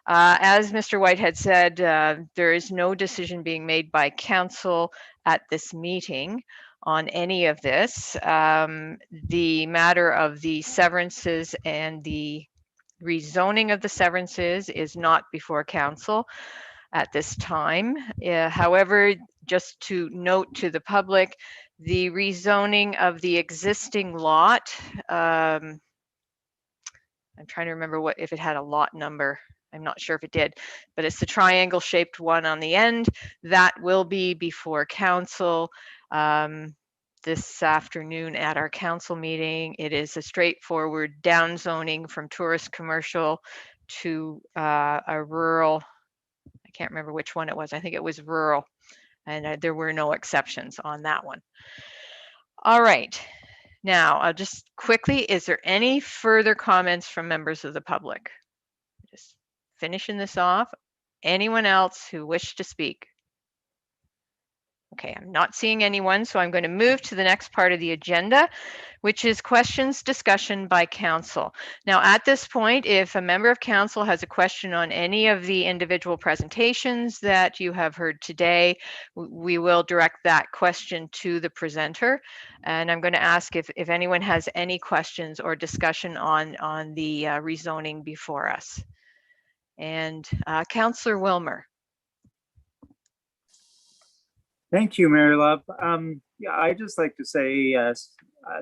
As Mr. Whitehead said, there is no decision being made by council at this meeting on any of this. The matter of the severances and the rezoning of the severances is not before council at this time. However, just to note to the public, the rezoning of the existing lot, I'm trying to remember if it had a lot number. I'm not sure if it did, but it's the triangle shaped one on the end. That will be before council this afternoon at our council meeting. It is a straightforward down zoning from tourist commercial to a rural. I can't remember which one it was. I think it was rural, and there were no exceptions on that one. All right. Now, I'll just quickly, is there any further comments from members of the public? Just finishing this off. Anyone else who wished to speak? Okay, I'm not seeing anyone, so I'm going to move to the next part of the agenda, which is questions discussion by council. Now, at this point, if a member of council has a question on any of the individual presentations that you have heard today, we will direct that question to the presenter. And I'm going to ask if anyone has any questions or discussion on the rezoning before us. And Councillor Wilmer. Thank you, Mary Love. Yeah, I just like to say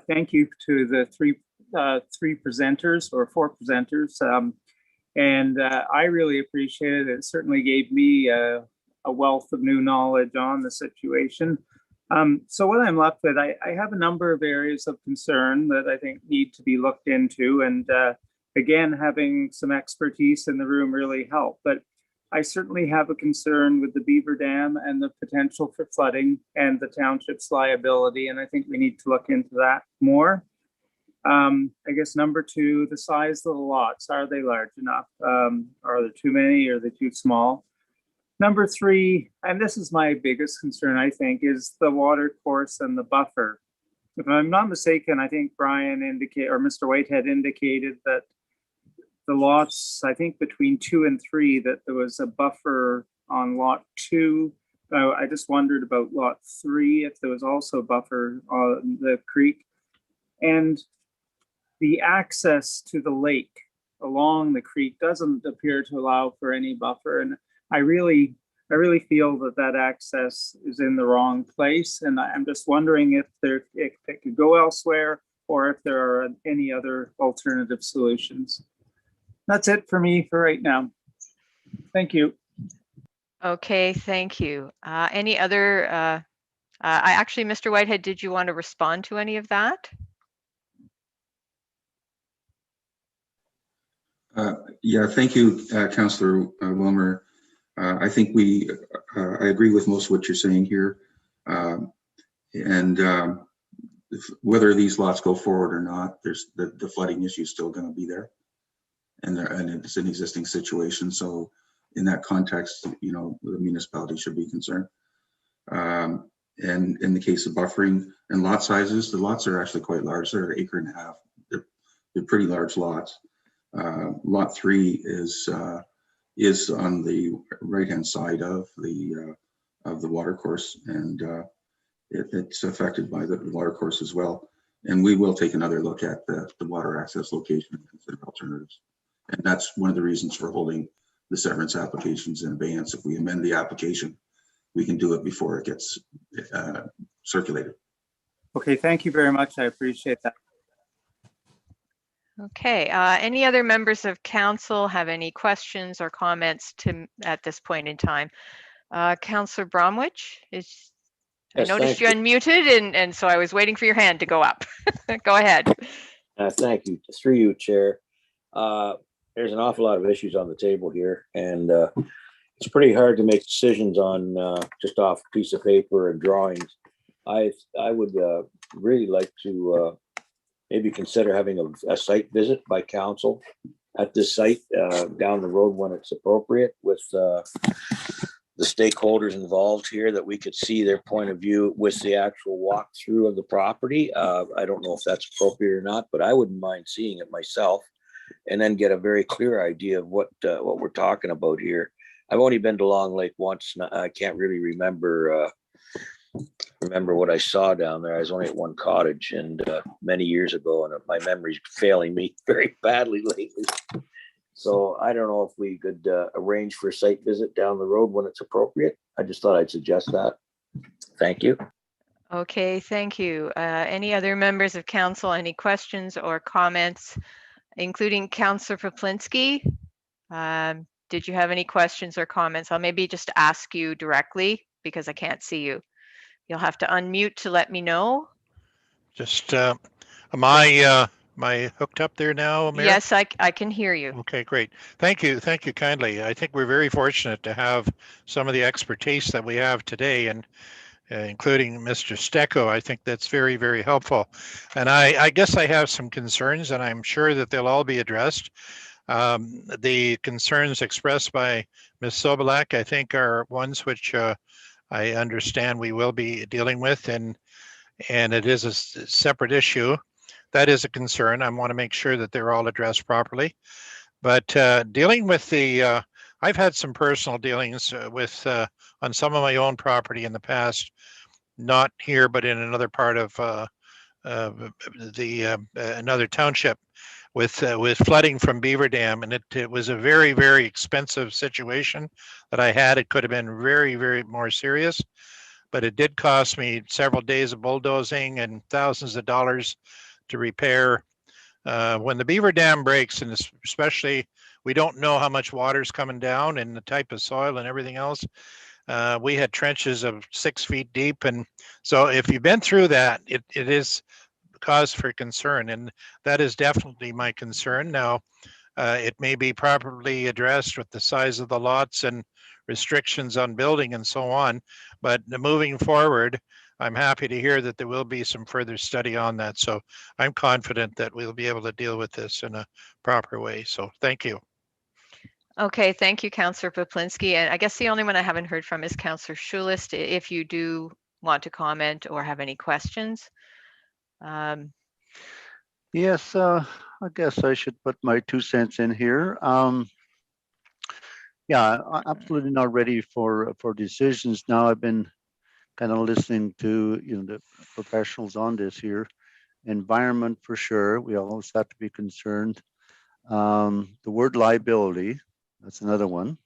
thank you to the three presenters or four presenters, and I really appreciate it. It certainly gave me a wealth of new knowledge on the situation. So what I'm left with, I have a number of areas of concern that I think need to be looked into, and again, having some expertise in the room really helped. But I certainly have a concern with the Beaver Dam and the potential for flooding and the township's liability, and I think we need to look into that more. I guess number two, the size of the lots, are they large enough? Are there too many? Are they too small? Number three, and this is my biggest concern, I think, is the water course and the buffer. If I'm not mistaken, I think Brian indicated, or Mr. Whitehead indicated that the lots, I think between 2 and 3, that there was a buffer on lot 2. I just wondered about lot 3, if there was also a buffer on the creek. And the access to the lake along the creek doesn't appear to allow for any buffer. And I really feel that that access is in the wrong place. And I'm just wondering if it could go elsewhere, or if there are any other alternative solutions. That's it for me for right now. Thank you. Okay, thank you. Any other, actually, Mr. Whitehead, did you want to respond to any of that? Yeah, thank you, Councillor Wilmer. I think I agree with most of what you're saying here. Whether these lots go forward or not, there's the flooding issue is still going to be there. And it's an existing situation. So in that context, you know, the municipality should be concerned. And in the case of buffering and lot sizes, the lots are actually quite large. They're 1.5 acres. They're pretty large lots. Lot 3 is on the right-hand side of the water course, and it's affected by the water course as well. And we will take another look at the water access location and consider alternatives. And that's one of the reasons for holding the severance applications in abeyance. If we amend the application, we can do it before it gets circulated. Okay, thank you very much. I appreciate that. Okay, any other members of council have any questions or comments at this point in time? Councillor Bromwich, I noticed you unmuted, and so I was waiting for your hand to go up. Go ahead. Thank you. Through you, Chair. There's an awful lot of issues on the table here, and it's pretty hard to make decisions on just off a piece of paper and drawings. I would really like to maybe consider having a site visit by council at this site down the road when it's appropriate, with the stakeholders involved here, that we could see their point of view with the actual walkthrough of the property. I don't know if that's appropriate or not, but I wouldn't mind seeing it myself, and then get a very clear idea of what we're talking about here. I've only been to Long Lake once, and I can't really remember what I saw down there. I was only at one cottage, and many years ago, and my memory's failing me very badly lately. So I don't know if we could arrange for a site visit down the road when it's appropriate. I just thought I'd suggest that. Thank you. Okay, thank you. Any other members of council, any questions or comments, including Councillor Poplinski? did you have any questions or comments? I'll maybe just ask you directly because I can't see you. You'll have to unmute to let me know. Just, am I hooked up there now, Mayor? Yes, I can hear you. Okay, great. Thank you kindly. I think we're very fortunate to have some of the expertise that we have today, and including Mr. Stecco. I think that's very, very helpful. And I guess I have some concerns, and I'm sure that they'll all be addressed. The concerns expressed by Ms. Sobolak, I think, are ones which I understand we will be dealing with, and it is a separate issue. That is a concern. I want to make sure that they're all addressed properly. But dealing with the, I've had some personal dealings with on some of my own property in the past, not here, but in another part of another township with flooding from Beaver Dam, and it was a very, very expensive situation that I had. It could have been very, very more serious, but it did cost me several days of bulldozing and thousands of dollars to repair. When the Beaver Dam breaks, and especially we don't know how much water is coming down and the type of soil and everything else. We had trenches of 6 feet deep, and so if you've been through that, it is cause for concern, and that is definitely my concern. Now, it may be properly addressed with the size of the lots and restrictions on building and so on, but moving forward, I'm happy to hear that there will be some further study on that. So I'm confident that we'll be able to deal with this in a proper way. So thank you. Okay, thank you, Councillor Poplinski. And I guess the only one I haven't heard from is Councillor Schulist, if you do want to comment or have any questions. Yes, I guess I should put my 2 cents in here. Yeah, I'm absolutely not ready for decisions now. I've been kind of listening to the professionals on this here. Environment for sure, we always have to be concerned. The word liability, that's another one.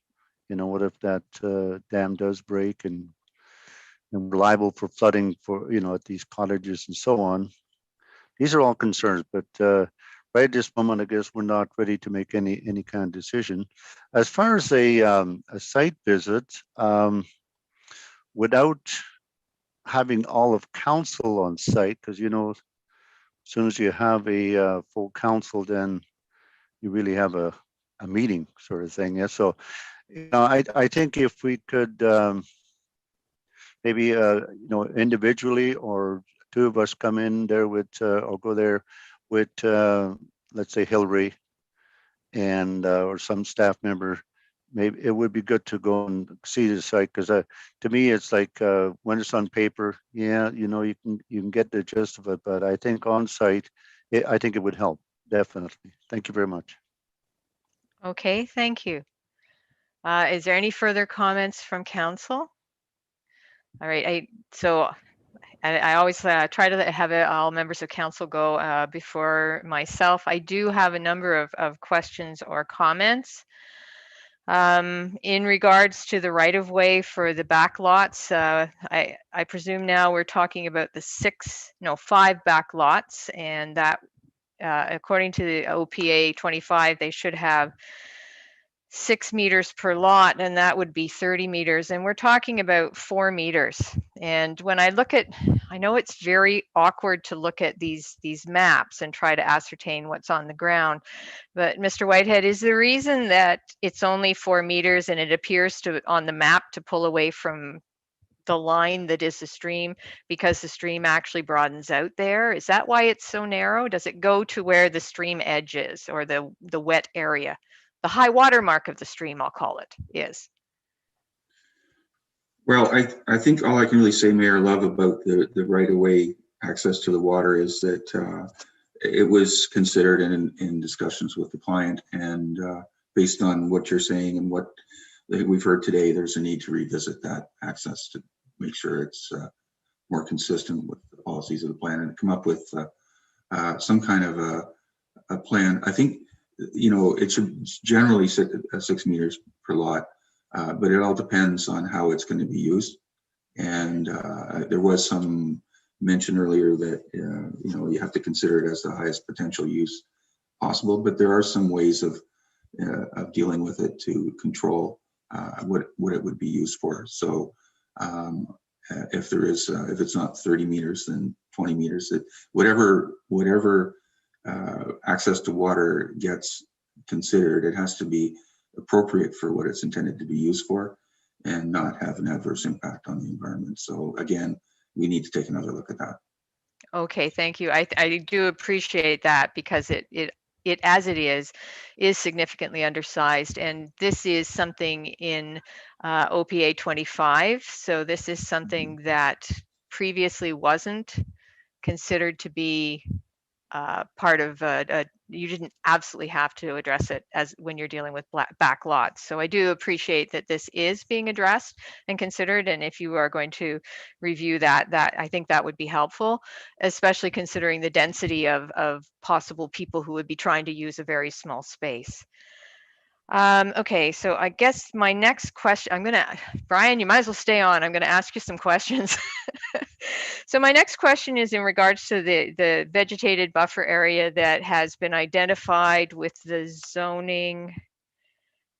What if that dam does break and we're liable for flooding for at these cottages and so on. These are all concerns, but right at this moment, I guess we're not ready to make any kind of decision. As far as a site visit, without having all of council on site, because as soon as you have a full council, then you really have a meeting sort of thing. Yeah. So, I think if we could maybe individually or 2 of us come in there with or go there with let's say Hillary and or some staff member. Maybe it would be good to go and see the site, because to me it's like when it's on paper, yeah, you can get the gist of it, but I think on site, I think it would help definitely. Thank you very much. Okay, thank you. Is there any further comments from council? All right, I always try to have all members of council go before myself. I do have a number of questions or comments. In regards to the right-of-way for the back lots, I presume now we're talking about the 5 back lots, and that according to the OPA 25, they should have 6 meters per lot, and that would be 30 meters. And we're talking about 4 meters. And when I look at, I know it's very awkward to look at these maps and try to ascertain what's on the ground. But Mr. Whitehead, is the reason that it's only 4 meters and it appears to on the map to pull away from the line that is the stream because the stream actually broadens out there? Is that why it's so narrow? Does it go to where the stream edge is, or the wet area? The high water mark of the stream, I'll call it, is. Well, I think all I can really say, Mayor Love, about the right-of-way access to the water is that it was considered in discussions with the client, and based on what you're saying and what we've heard today, there's a need to revisit that access to make sure it's more consistent with the policies of the plan and come up with some kind of a plan. I think it should generally sit at 6 meters per lot, but it all depends on how it's going to be used. And there was some mention earlier that you have to consider it as the highest potential use possible, but there are some ways of of dealing with it to control what it would be used for. So if there is, if it's not 30 meters, then 20 meters, whatever access to water gets considered, it has to be appropriate for what it's intended to be used for and not have an adverse impact on the environment. So again, we need to take another look at that. Okay, thank you. I do appreciate that, because it as it is significantly undersized, and this is something in OPA 25. So this is something that previously wasn't considered to be part of you didn't absolutely have to address it as when you're dealing with back lots. So I do appreciate that this is being addressed and considered. And if you are going to review that I think that would be helpful, especially considering the density of possible people who would be trying to use a very small space. Okay, so I guess my next question, Brian, you might as well stay on. I'm gonna ask you some questions. So my next question is in regards to the vegetated buffer area that has been identified with the zoning.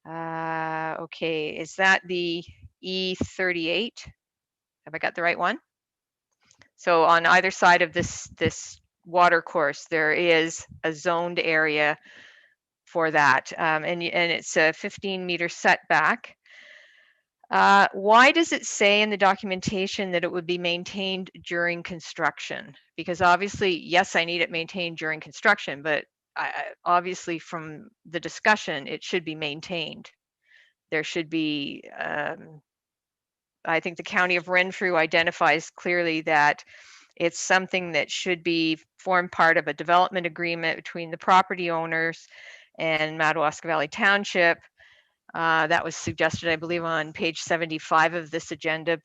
Okay, is that the E38? Have I got the right one? So on either side of this water course, there is a zoned area for that, and it's a 15-meter setback. Why does it say in the documentation that it would be maintained during construction? Because obviously, yes, I need it maintained during construction, but obviously from the discussion, it should be maintained. There should be, I think the County of Renfrew identifies clearly that it's something that should form part of a development agreement between the property owners and Madawaska Valley Township. That was suggested, I believe, on page 75 of this agenda,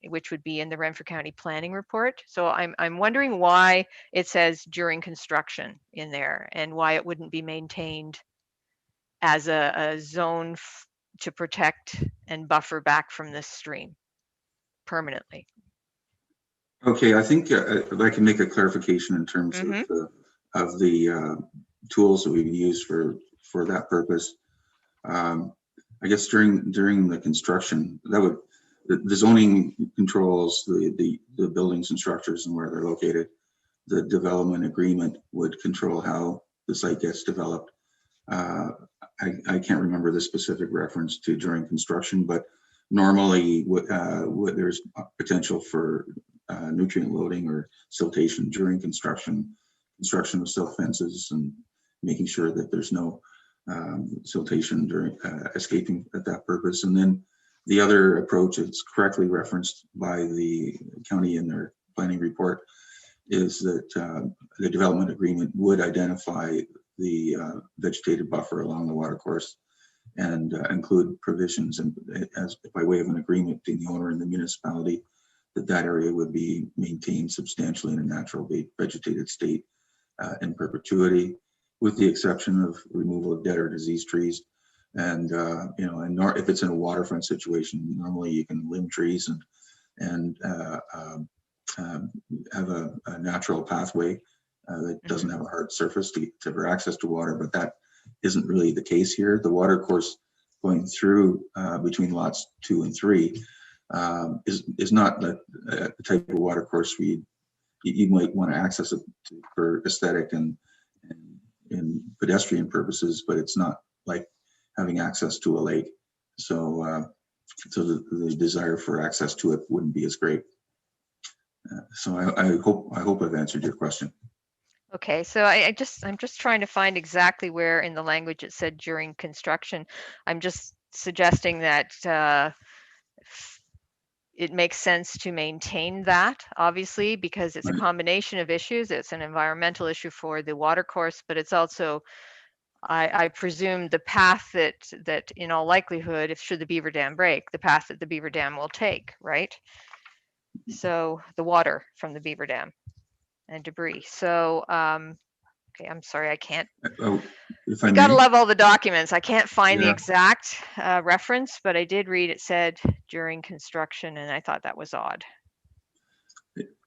which would be in the Renfrew County Planning Report. So I'm wondering why it says during construction in there, and why it wouldn't be maintained as a zone to protect and buffer back from this stream permanently. Okay, I think if I can make a clarification in terms of the tools that we use for that purpose. I guess during the construction, the zoning controls the buildings and structures and where they're located. The development agreement would control how the site gets developed. I can't remember the specific reference to during construction, but normally there's potential for nutrient loading or siltation during construction of silt fences, and making sure that there's no siltation during escaping at that purpose. And then the other approach, it's correctly referenced by the county in their planning report, is that the development agreement would identify the vegetated buffer along the watercourse and include provisions as by way of an agreement between the owner and the municipality that area would be maintained substantially in a natural vegetated state in perpetuity, with the exception of removal of dead or diseased trees. And if it's in a waterfront situation, normally you can limb trees and have a natural pathway that doesn't have a hard surface for access to water, but that isn't really the case here. The water course going through between lots 2 and 3 is not the type of water course you might want to access it for aesthetic and pedestrian purposes, but it's not like having access to a lake. So the desire for access to it wouldn't be as great. So I hope I've answered your question. Okay, so I'm just trying to find exactly where in the language it said during construction. I'm just suggesting that it makes sense to maintain that, obviously, because it's a combination of issues. It's an environmental issue for the water course, but it's also, I presume, the path that in all likelihood, if should the beaver dam break, the path that the beaver dam will take, right? So the water from the beaver dam and debris. So, okay, I'm sorry, I can't. You gotta love all the documents. I can't find the exact reference, but I did read it said during construction, and I thought that was odd.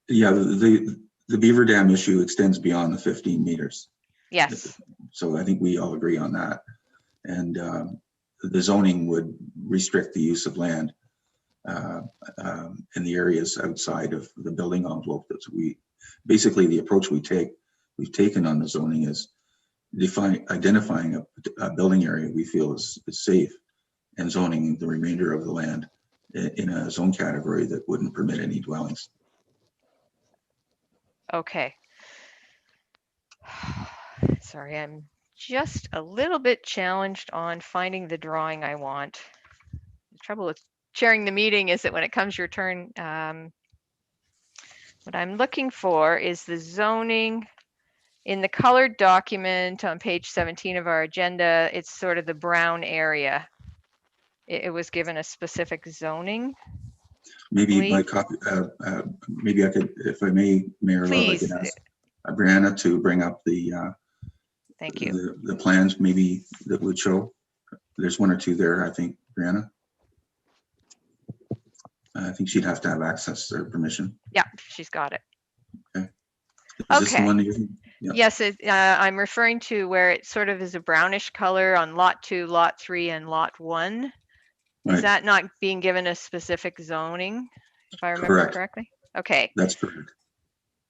Yeah, the beaver dam issue extends beyond the 15 meters. Yes. So I think we all agree on that. And the zoning would restrict the use of land in the areas outside of the building envelope. That basically the approach we've taken on the zoning is identifying a building area we feel is safe, and zoning the remainder of the land in a zone category that wouldn't permit any dwellings. Okay. Sorry, I'm just a little bit challenged on finding the drawing I want. The trouble with chairing the meeting is that when it comes your turn, what I'm looking for is the zoning in the colored document on page 17 of our agenda. It's sort of the brown area. It was given a specific zoning. Maybe my copy, maybe I could, if I may, Mayor Love, I could ask Brianna to bring up the thank you. The plans maybe that would show. There's one or two there, I think, Brianna. I think she'd have to have access or permission. Yeah, she's got it. Okay. Is this the one that you, yeah. Yes, I'm referring to where it sort of is a brownish color on lot 2, lot 3, and lot 1. Right. Is that not being given a specific zoning, if I remember correctly? Okay. That's correct.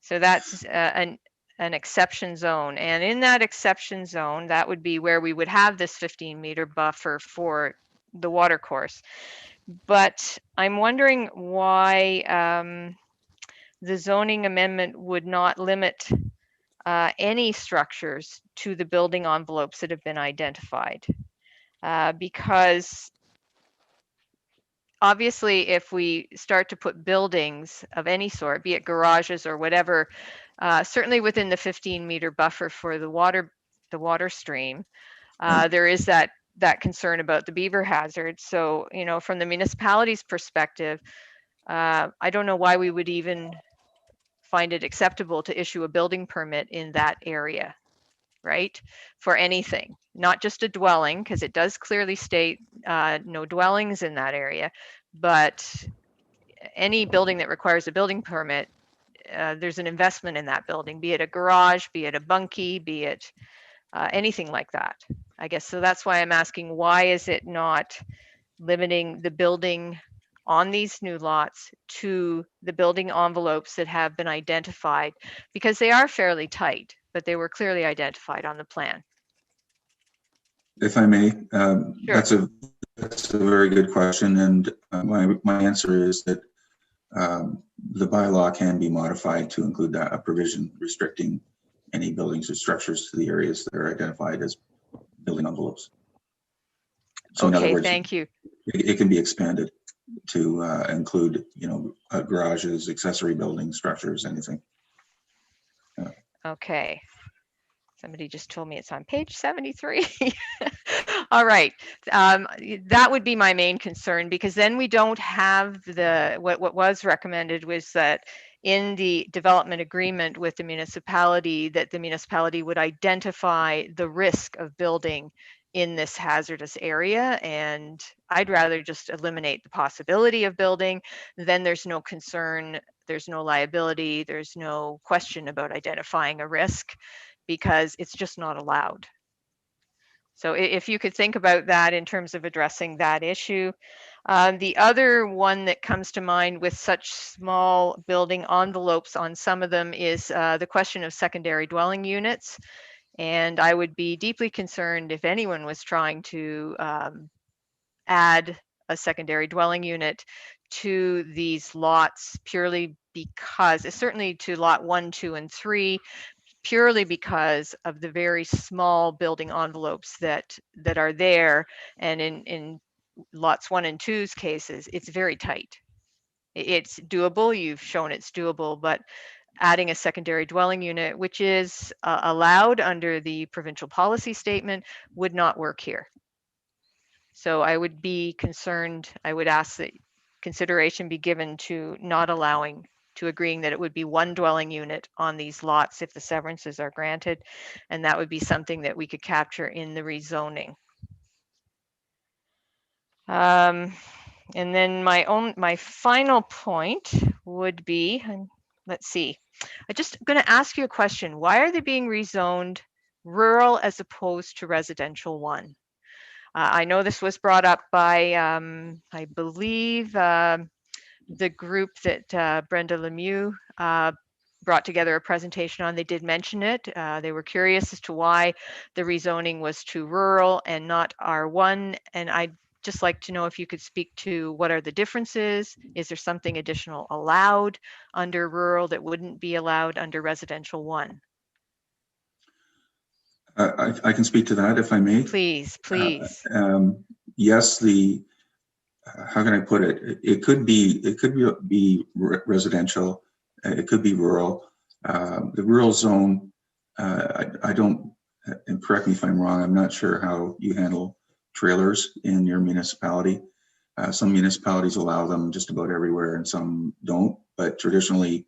So that's an exception zone. And in that exception zone, that would be where we would have this 15-meter buffer for the water course. But I'm wondering why the zoning amendment would not limit any structures to the building envelopes that have been identified. Because obviously, if we start to put buildings of any sort, be it garages or whatever, certainly within the 15-meter buffer for the water stream, there is that concern about the beaver hazard. So, you know, from the municipality's perspective, I don't know why we would even find it acceptable to issue a building permit in that area, right? For anything, not just a dwelling, because it does clearly state no dwellings in that area, but any building that requires a building permit, there's an investment in that building, be it a garage, be it a bunkie, be it anything like that, I guess. So that's why I'm asking, why is it not limiting the building on these new lots to the building envelopes that have been identified? Because they are fairly tight, but they were clearly identified on the plan. If I may, Sure. that's a very good question, and my answer is that the bylaw can be modified to include a provision restricting any buildings or structures to the areas that are identified as building envelopes. So in other words, thank you. It can be expanded to include, you know, garages, accessory building structures, anything. Yeah. Okay. Somebody just told me it's on page 73. All right. That would be my main concern, because then we don't have what was recommended was that in the development agreement with the municipality, that the municipality would identify the risk of building in this hazardous area. And I'd rather just eliminate the possibility of building. Then there's no concern, there's no liability, there's no question about identifying a risk, because it's just not allowed. So if you could think about that in terms of addressing that issue. The other one that comes to mind with such small building envelopes on some of them is the question of secondary dwelling units. And I would be deeply concerned if anyone was trying to add a secondary dwelling unit to these lots purely because, certainly to lot 1, 2, and 3, purely because of the very small building envelopes that are there. And in lots 1 and 2's cases, it's very tight. It's doable. You've shown it's doable, but adding a secondary dwelling unit, which is allowed under the provincial policy statement, would not work here. So I would be concerned, I would ask that consideration be given to not allowing, to agreeing that it would be one dwelling unit on these lots if the severances are granted. And that would be something that we could capture in the rezoning. And then my final point would be, let's see, I'm just going to ask you a question. Why are they being rezoned rural as opposed to residential 1? I know this was brought up by, I believe, the group that Brenda Lemieux brought together a presentation on. They did mention it. They were curious as to why the rezoning was to rural and not R1. And I'd just like to know if you could speak to what are the differences? Is there something additional allowed under rural that wouldn't be allowed under residential 1? I can speak to that if I may. Please, please. Yes, how can I put it? It could be residential. It could be rural. The rural zone, I don't, and correct me if I'm wrong, I'm not sure how you handle trailers in your municipality. Some municipalities allow them just about everywhere and some don't, but traditionally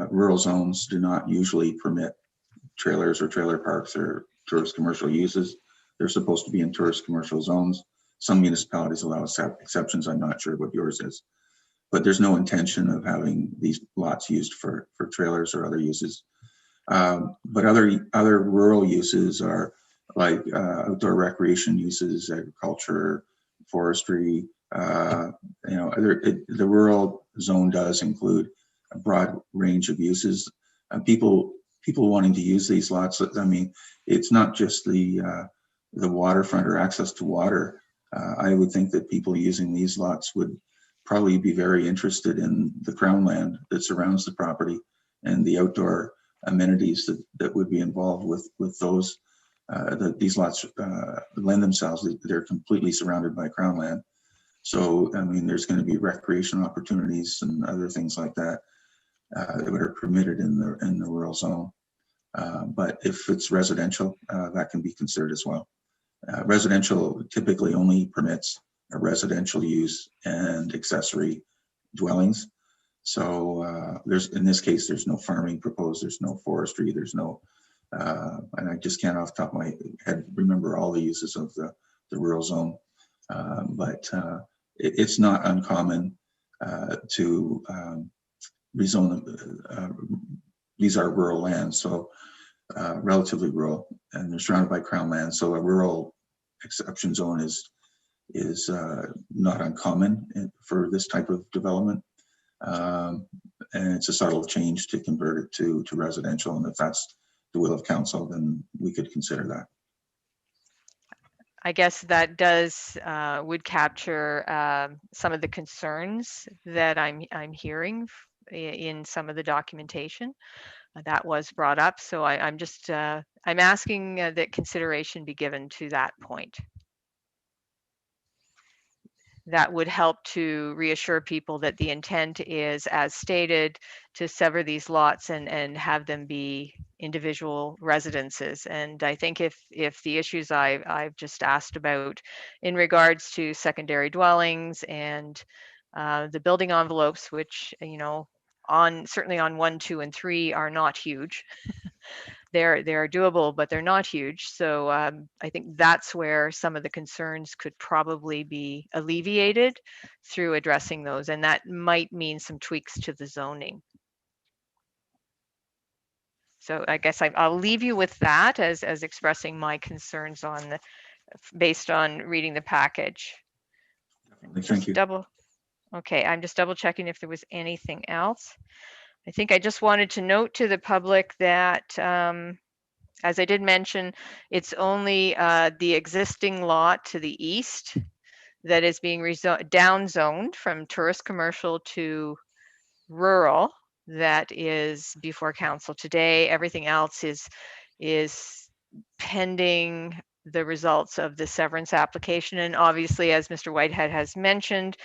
rural zones do not usually permit trailers or trailer parks or tourist commercial uses. They're supposed to be in tourist commercial zones. Some municipalities allow exceptions. I'm not sure what yours is, but there's no intention of having these lots used for trailers or other uses. But other rural uses are like outdoor recreation uses, agriculture, forestry. The rural zone does include a broad range of uses. People wanting to use these lots. I mean, it's not just the waterfront or access to water. I would think that people using these lots would probably be very interested in the crown land that surrounds the property and the outdoor amenities that would be involved with those. These lots lend themselves, they're completely surrounded by crown land. So, I mean, there's going to be recreation opportunities and other things like that that are permitted in the rural zone. But if it's residential, that can be considered as well. Residential typically only permits a residential use and accessory dwellings. So in this case, there's no farming proposed, there's no forestry, there's no, and I just can't off the top of my head remember all the uses of the rural zone. But it's not uncommon to rezone. These are rural lands, so relatively rural, and they're surrounded by crown land. So a rural exception zone is not uncommon for this type of development. And it's a subtle change to convert it to residential. And if that's the will of council, then we could consider that. I guess that would capture some of the concerns that I'm hearing in some of the documentation that was brought up. So I'm asking that consideration be given to that point. That would help to reassure people that the intent is, as stated, to sever these lots and have them be individual residences. And I think if the issues I've just asked about in regards to secondary dwellings and the building envelopes, which, you know, certainly on 1, 2, and 3 are not huge. They're doable, but they're not huge. So I think that's where some of the concerns could probably be alleviated through addressing those. And that might mean some tweaks to the zoning. So I guess I'll leave you with that as expressing my concerns based on reading the package. Thank you. Okay, I'm just double checking if there was anything else. I think I just wanted to note to the public that, as I did mention, it's only the existing lot to the east that is being downzoned from tourist commercial to rural that is before council today. Everything else is pending the results of the severance application. And obviously, as Mr. Whitehead has mentioned,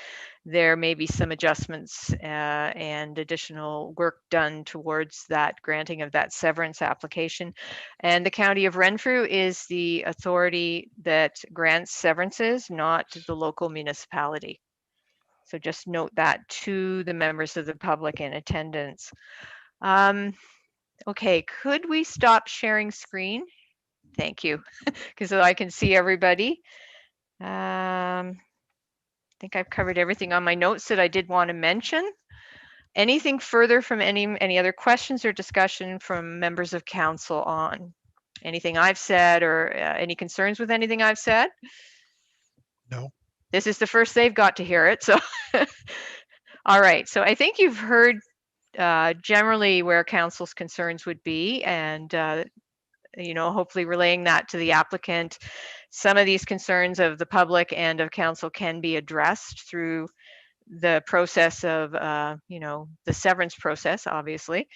there may be some adjustments and additional work done towards that granting of that severance application. And the County of Renfrew is the authority that grants severances, not the local municipality. So just note that to the members of the public in attendance. Okay, could we stop sharing screen? Thank you, because so I can see everybody. I think I've covered everything on my notes that I did want to mention. Anything further from any other questions or discussion from members of council on anything I've said or any concerns with anything I've said? No. This is the first they've got to hear it, so. All right, so I think you've heard generally where council's concerns would be, and hopefully relaying that to the applicant. Some of these concerns of the public and of council can be addressed through the process of, the severance process, obviously.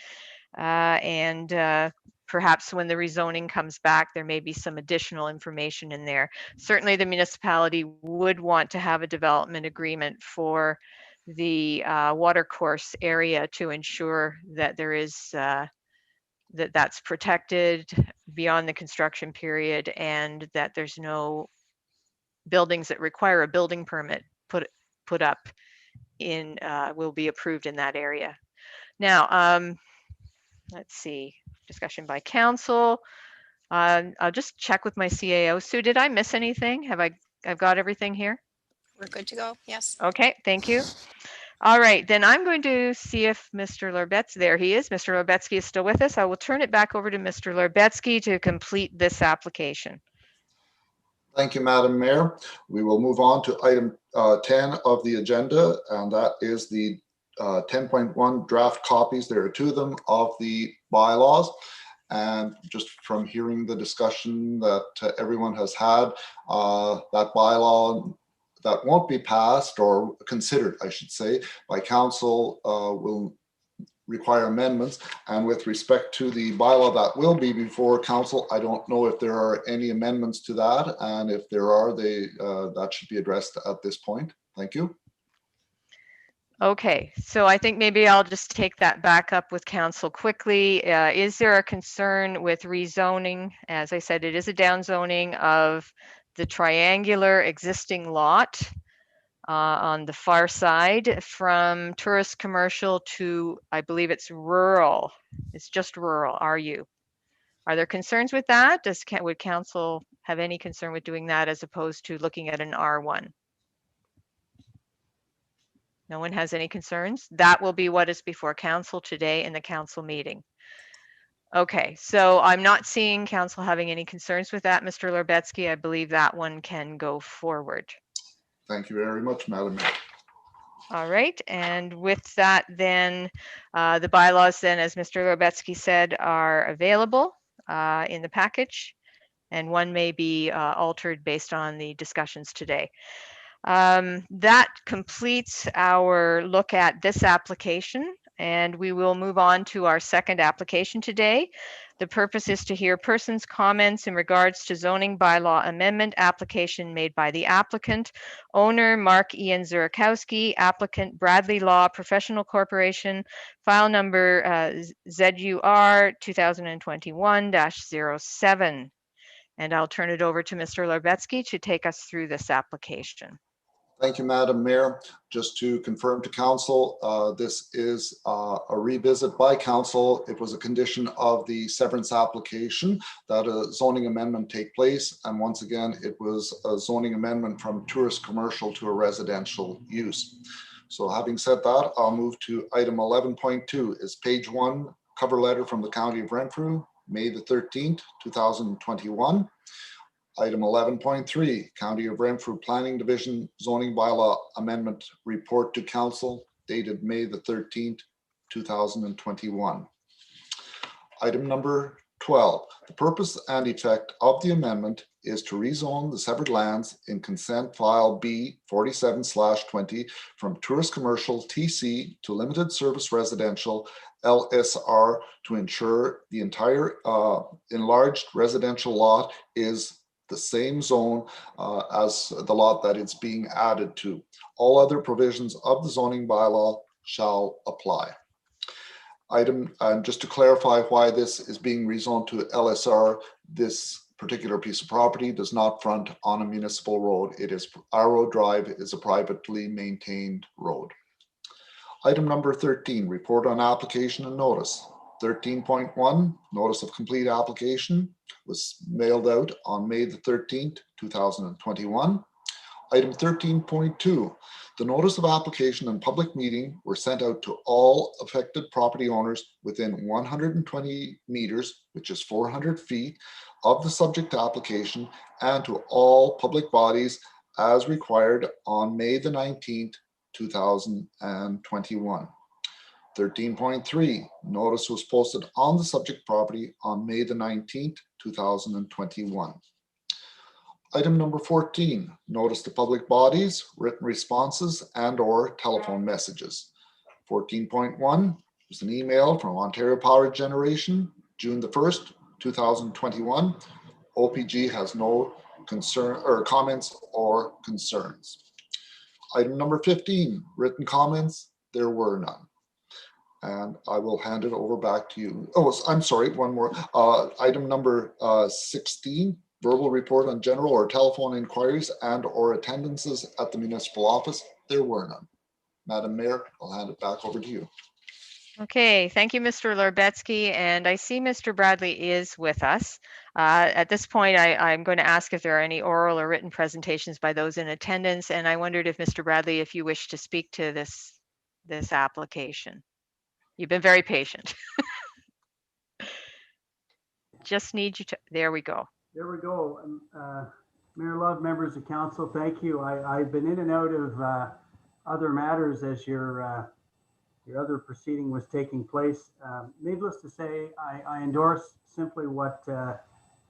And perhaps when the rezoning comes back, there may be some additional information in there. Certainly the municipality would want to have a development agreement for the watercourse area to ensure that there is that's protected beyond the construction period, and that there's no buildings that require a building permit put up in will be approved in that area. Now, let's see, discussion by council. I'll just check with my CAO. Sue, did I miss anything? I've got everything here? We're good to go. Yes. Okay, thank you. All right, then I'm going to see if Mr. Larbetsky, there he is. Mr. Larbetsky is still with us. I will turn it back over to Mr. Larbetsky to complete this application. Thank you, Madam Mayor. We will move on to item 10 of the agenda, and that is the 10.1 draft copies. There are two of them of the bylaws. And just from hearing the discussion that everyone has had, that bylaw that won't be passed or considered, I should say, by council will require amendments. And with respect to the bylaw that will be before council, I don't know if there are any amendments to that. And if there are, that should be addressed at this point. Thank you. Okay, so I think maybe I'll just take that back up with council quickly. Is there a concern with rezoning? As I said, it is a downzoning of the triangular existing lot on the far side from tourist commercial to, I believe it's rural. It's just rural, Are there concerns with that? Would council have any concern with doing that as opposed to looking at an R1? No one has any concerns? That will be what is before council today in the council meeting. Okay, so I'm not seeing council having any concerns with that, Mr. Larbetsky. I believe that one can go forward. Thank you very much, Madam Mayor. All right, and with that then, the bylaws then, as Mr. Larbetsky said, are available in the package, and one may be altered based on the discussions today. That completes our look at this application, and we will move on to our second application today. The purpose is to hear persons' comments in regards to zoning bylaw amendment application made by the applicant, owner Mark Ian Zurikowski, applicant Bradley Law Professional Corporation, file number ZUR 2021-07. And I'll turn it over to Mr. Larbetsky to take us through this application. Thank you, Madam Mayor. Just to confirm to council, this is a revisit by council. It was a condition of the severance application that a zoning amendment take place. And once again, it was a zoning amendment from tourist commercial to a residential use. So having said that, I'll move to item 11.2 is page 1 cover letter from the County of Renfrew, May the 13th, 2021. Item 11.3, County of Renfrew Planning Division Zoning Bylaw Amendment Report to Council, dated May the 13th, 2021. Item number 12, the purpose and effect of the amendment is to rezone the severed lands in consent file B 47/20 from tourist commercial TC to limited service residential LSR to ensure the entire enlarged residential lot is the same zone as the lot that it's being added to. All other provisions of the zoning bylaw shall apply. Item, just to clarify why this is being rezoned to LSR, this particular piece of property does not front on a municipal road. It is, Arrow Drive is a privately maintained road. Item number 13, report on application and notice. 13.1, notice of complete application was mailed out on May the 13th, 2021. Item 13.2, The notice of application and public meeting were sent out to all affected property owners within 120 meters, which is 400 feet, of the subject application, and to all public bodies as required on May the 19th, 2021. 13.3, notice was posted on the subject property on May the 19th, 2021. Item number 14, notice to public bodies, written responses and/or telephone messages. 14.1 was an email from Ontario Power Generation, June the 1st, 2021. OPG has no concern or comments or concerns. Item number 15, written comments, there were none. And I will hand it over back to you. Oh, I'm sorry, one more. Item number 16, verbal report on general or telephone inquiries and/or attendances at the municipal office. There were none. Madam Mayor, I'll hand it back over to you. Okay, thank you, Mr. Larbetsky. And I see Mr. Bradley is with us. At this point, I'm going to ask if there are any oral or written presentations by those in attendance. And I wondered if Mr. Bradley, if you wish to speak to this application. You've been very patient. Just need you to, there we go. There we go. Mayor Love, members of council, thank you. I've been in and out of other matters as your other proceeding was taking place. Needless to say, I endorse simply what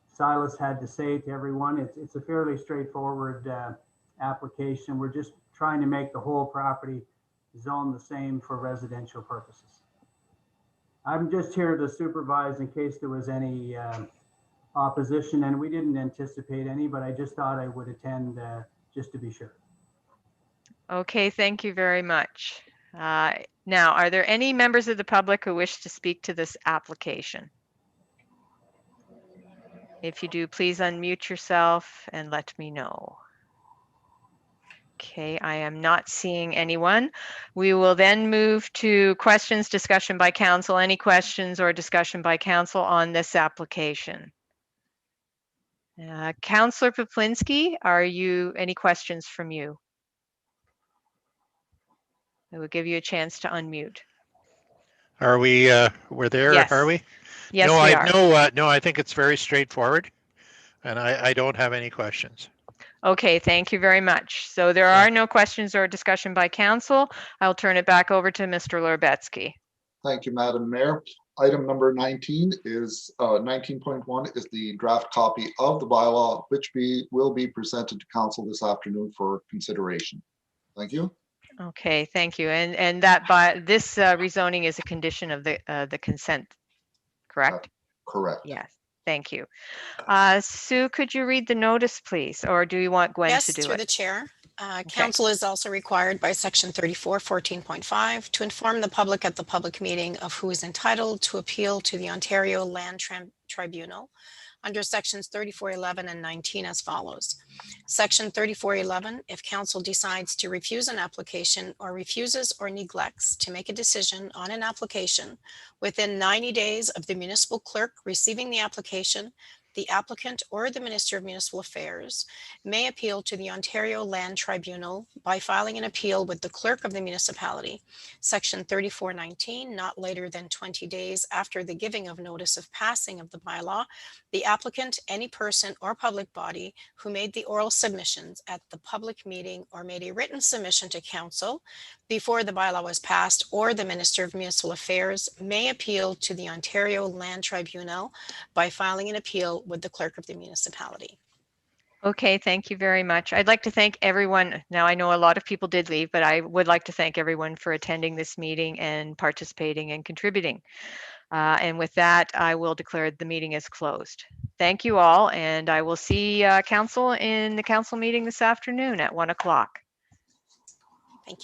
Silas had to say to everyone. It's a fairly straightforward application. We're just trying to make the whole property zone the same for residential purposes. I'm just here to supervise in case there was any opposition, and we didn't anticipate any, but I just thought I would attend just to be sure. Okay, thank you very much. Now, are there any members of the public who wish to speak to this application? If you do, please unmute yourself and let me know. Okay, I am not seeing anyone. We will then move to questions, discussion by council. Any questions or discussion by council on this application? Councillor Poplinski, any questions from you? I will give you a chance to unmute. Are we, we're there, Yes. are we? Yes, no, we are. No, I think it's very straightforward, and I don't have any questions. Okay, thank you very much. So there are no questions or discussion by council. I'll turn it back over to Mr. Larbetsky. Thank you, Madam Mayor. Item number 19 is 19.1 is the draft copy of the bylaw, which will be presented to council this afternoon for consideration. Thank you. Okay, thank you. And that by this rezoning is a condition of the consent, correct? Correct. Yes, thank you. Sue, could you read the notice, please? Or do you want Gwen to do Yes, through it? the chair. Council is also required by section 34:14.5 to inform the public at the public meeting of who is entitled to appeal to the Ontario Land Tribunal under sections 34:11 and 19 as follows. Section 34:11, if council decides to refuse an application or refuses or neglects to make a decision on an application within 90 days of the municipal clerk receiving the application, the applicant or the Minister of Municipal Affairs may appeal to the Ontario Land Tribunal by filing an appeal with the clerk of the municipality. Section 34:19, not later than 20 days after the giving of notice of passing of the bylaw, the applicant, any person or public body who made the oral submissions at the public meeting or made a written submission to council before the bylaw was passed, or the Minister of Municipal Affairs may appeal to the Ontario Land Tribunal by filing an appeal with the clerk of the municipality. Okay, thank you very much. I'd like to thank everyone. Now, I know a lot of people did leave, but I would like to thank everyone for attending this meeting and participating and contributing. And with that, I will declare the meeting is closed. Thank you all, and I will see council in the council meeting this afternoon at 1 o'clock.